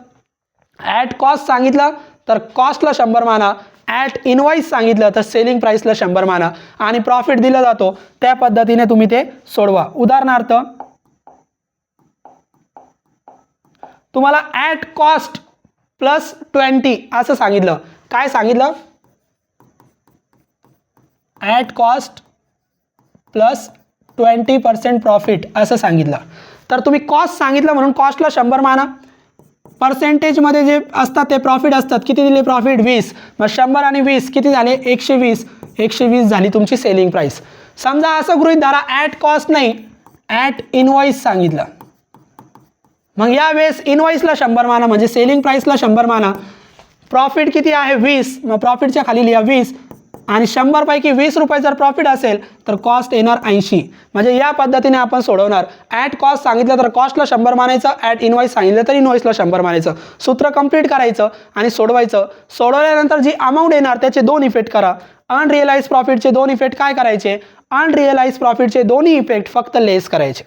ॲट कॉस्ट सांगितलं तर कॉस्टला 100 माना. ॲट इनवॉइस सांगितलं तर सेलिंग प्राइसला 100 माना. आणि प्रॉफिट दिला जातो त्या पद्धतीने तुम्ही ते सोडवा. उदाहरणार्थ तुम्हाला ॲट कॉस्ट प्लस 20 असं सांगितलं. काय सांगितलं? ॲट कॉस्ट प्लस 20% प्रॉफिट असं सांगितलं. तर तुम्ही कॉस्ट सांगितलं म्हणून कॉस्टला 100 माना. पर्सेंटेजमध्ये जे असतात ते प्रॉफिट असतात. किती दिले प्रॉफिट? 20. मग 100 आणि 20 किती झाले? 120. 120 झाली तुमची सेलिंग प्राइस. समजा असं गृहीत धरा ॲट कॉस्ट नाही ॲट इनवॉइस सांगितलं. मग यावेळेस इनवॉइसला 100 माना म्हणजे सेलिंग प्राइसला 100 माना. प्रॉफिट किती आहे? 20. मग प्रॉफिटच्या खाली लिहा 20. आणि 100 पैकी 20 रुपये जर प्रॉफिट असेल तर कॉस्ट येणार 80. म्हणजे या पद्धतीने आपण सोडवणार. ॲट कॉस्ट सांगितलं तर कॉस्टला 100 मानायचं. ॲट इनवॉइस सांगितलं तर इनवॉइसला 100 मानायचं. सूत्र कंप्लीट करायचं आणि सोडवायचं. सोडवल्यानंतर जी अमाऊंट येणार त्याचे 2 इफेक्ट करा. अनरिअलाइज प्रॉफिटचे 2 इफेक्ट काय करायचे? अनरिअलाइज प्रॉफिटचे दोन्ही इफेक्ट फक्त लेस करायचे.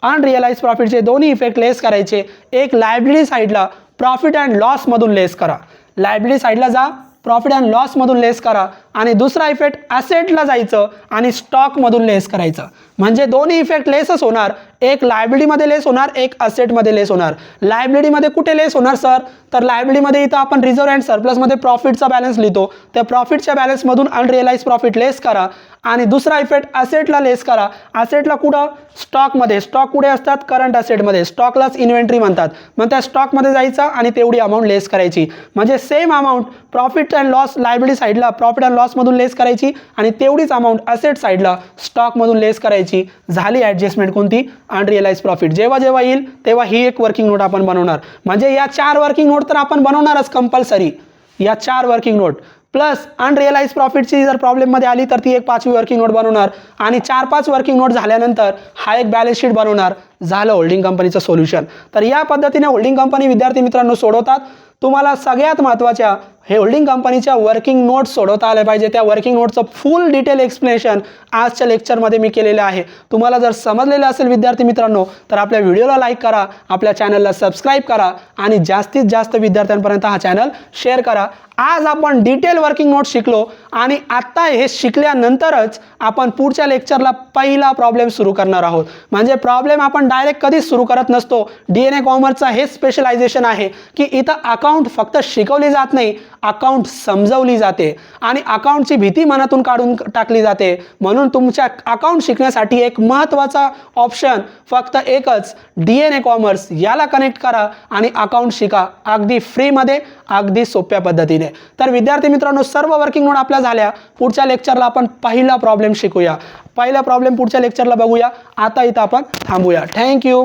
अनरिअलाइज प्रॉफिटचे दोन्ही इफेक्ट लेस करायचे. एक लायबिलिटी साईडला प्रॉफिट अँड लॉसमधून लेस करा. लायबिलिटी साईडला जा, प्रॉफिट अँड लॉसमधून लेस करा. आणि दुसरा इफेक्ट ॲसेटला जायचं आणि स्टॉकमधून लेस करायचं. म्हणजे दोन्ही इफेक्ट लेसच होणार. एक लायबिलिटीमध्ये लेस होणार, एक असेटमध्ये लेस होणार. लायबिलिटीमध्ये कुठे लेस होणार सर? तर लायबिलिटीमध्ये इथं आपण रिझर्व्ह अँड सरप्लसमध्ये प्रॉफिटचा बॅलन्स लिहितो. त्या प्रॉफिटच्या बॅलन्समधून अनरिअलाइज प्रॉफिट लेस करा. आणि दुसरा इफेक्ट असेटला लेस करा. असेटला कुठं? स्टॉकमध्ये. स्टॉक कुठे असतात? करंट असेटमध्ये. स्टॉकलाच इन्व्हेंटरी म्हणतात. मग त्या स्टॉकमध्ये जायचं आणि तेवढी अमाऊंट लेस करायची. म्हणजे same amount profit and loss liability साईडला प्रॉफिट अँड लॉसमधून लेस करायची आणि तेवढीच अमाऊंट असेट साईडला स्टॉकमधून लेस करायची. झाली ॲडजस्टमेंट कोणती? अनरिअलाइज प्रॉफिट. जेव्हा जेव्हा येईल तेव्हा ही एक वर्किंग नोट आपण बनवणार. म्हणजे या 4 वर्किंग नोट तर आपण बनवणारच कंपल्सरी. या 4 वर्किंग नोट प्लस अनरिअलाइज प्रॉफिटची जर प्रॉब्लेममध्ये आली तर ती एक 5वी वर्किंग नोट बनवणार. आणि 4-5 वर्किंग नोट झाल्यानंतर हा एक बॅलन्स शीट बनवणार. झालं होल्डिंग कंपनीचं सोल्युशन. तर या पद्धतीने होल्डिंग कंपनी विद्यार्थी मित्रांनो सोडवतात. तुम्हाला सगळ्यात महत्त्वाच्या हे होल्डिंग कंपनीच्या वर्किंग नोट्स सोडवता आले पाहिजे. त्या वर्किंग नोटचं फुल डिटेल एक्सप्लेनेशन आजच्या लेक्चरमध्ये मी केलेलं आहे. तुम्हाला जर समजलेलं असेल विद्यार्थी मित्रांनो तर आपल्या व्हिडिओला लाईक करा, आपल्या चॅनलला सबस्क्राईब करा आणि जास्तीत जास्त विद्यार्थ्यांपर्यंत हा चॅनल शेअर करा. आज आपण डिटेल वर्किंग नोट शिकलो आणि आत्ता हे शिकल्यानंतरच आपण पुढच्या लेक्चरला पहिला प्रॉब्लेम सुरू करणार आहोत. म्हणजे प्रॉब्लेम आपण डायरेक्ट कधीच सुरू करत नसतो. DNA कॉमर्सचा हे स्पेशलायझेशन आहे की इथं अकाउंट फक्त शिकवली जात नाही, अकाउंट समजवली जाते आणि अकाउंटची भीती मनातून काढून टाकली जाते. म्हणून तुमच्या अकाउंट शिकण्यासाठी एक महत्त्वाचा ऑप्शन फक्त एकच, DNA कॉमर्स. याला कनेक्ट करा आणि अकाउंट शिका अगदी फ्रीमध्ये, अगदी सोप्या पद्धतीने. तर विद्यार्थी मित्रांनो सर्व वर्किंग नोट आपल्या झाल्या. पुढच्या लेक्चरला आपण पहिला प्रॉब्लेम शिकूया. पहिला प्रॉब्लेम पुढच्या लेक्चरला बघूया. आता इथं आपण थांबूया. थँक्यू.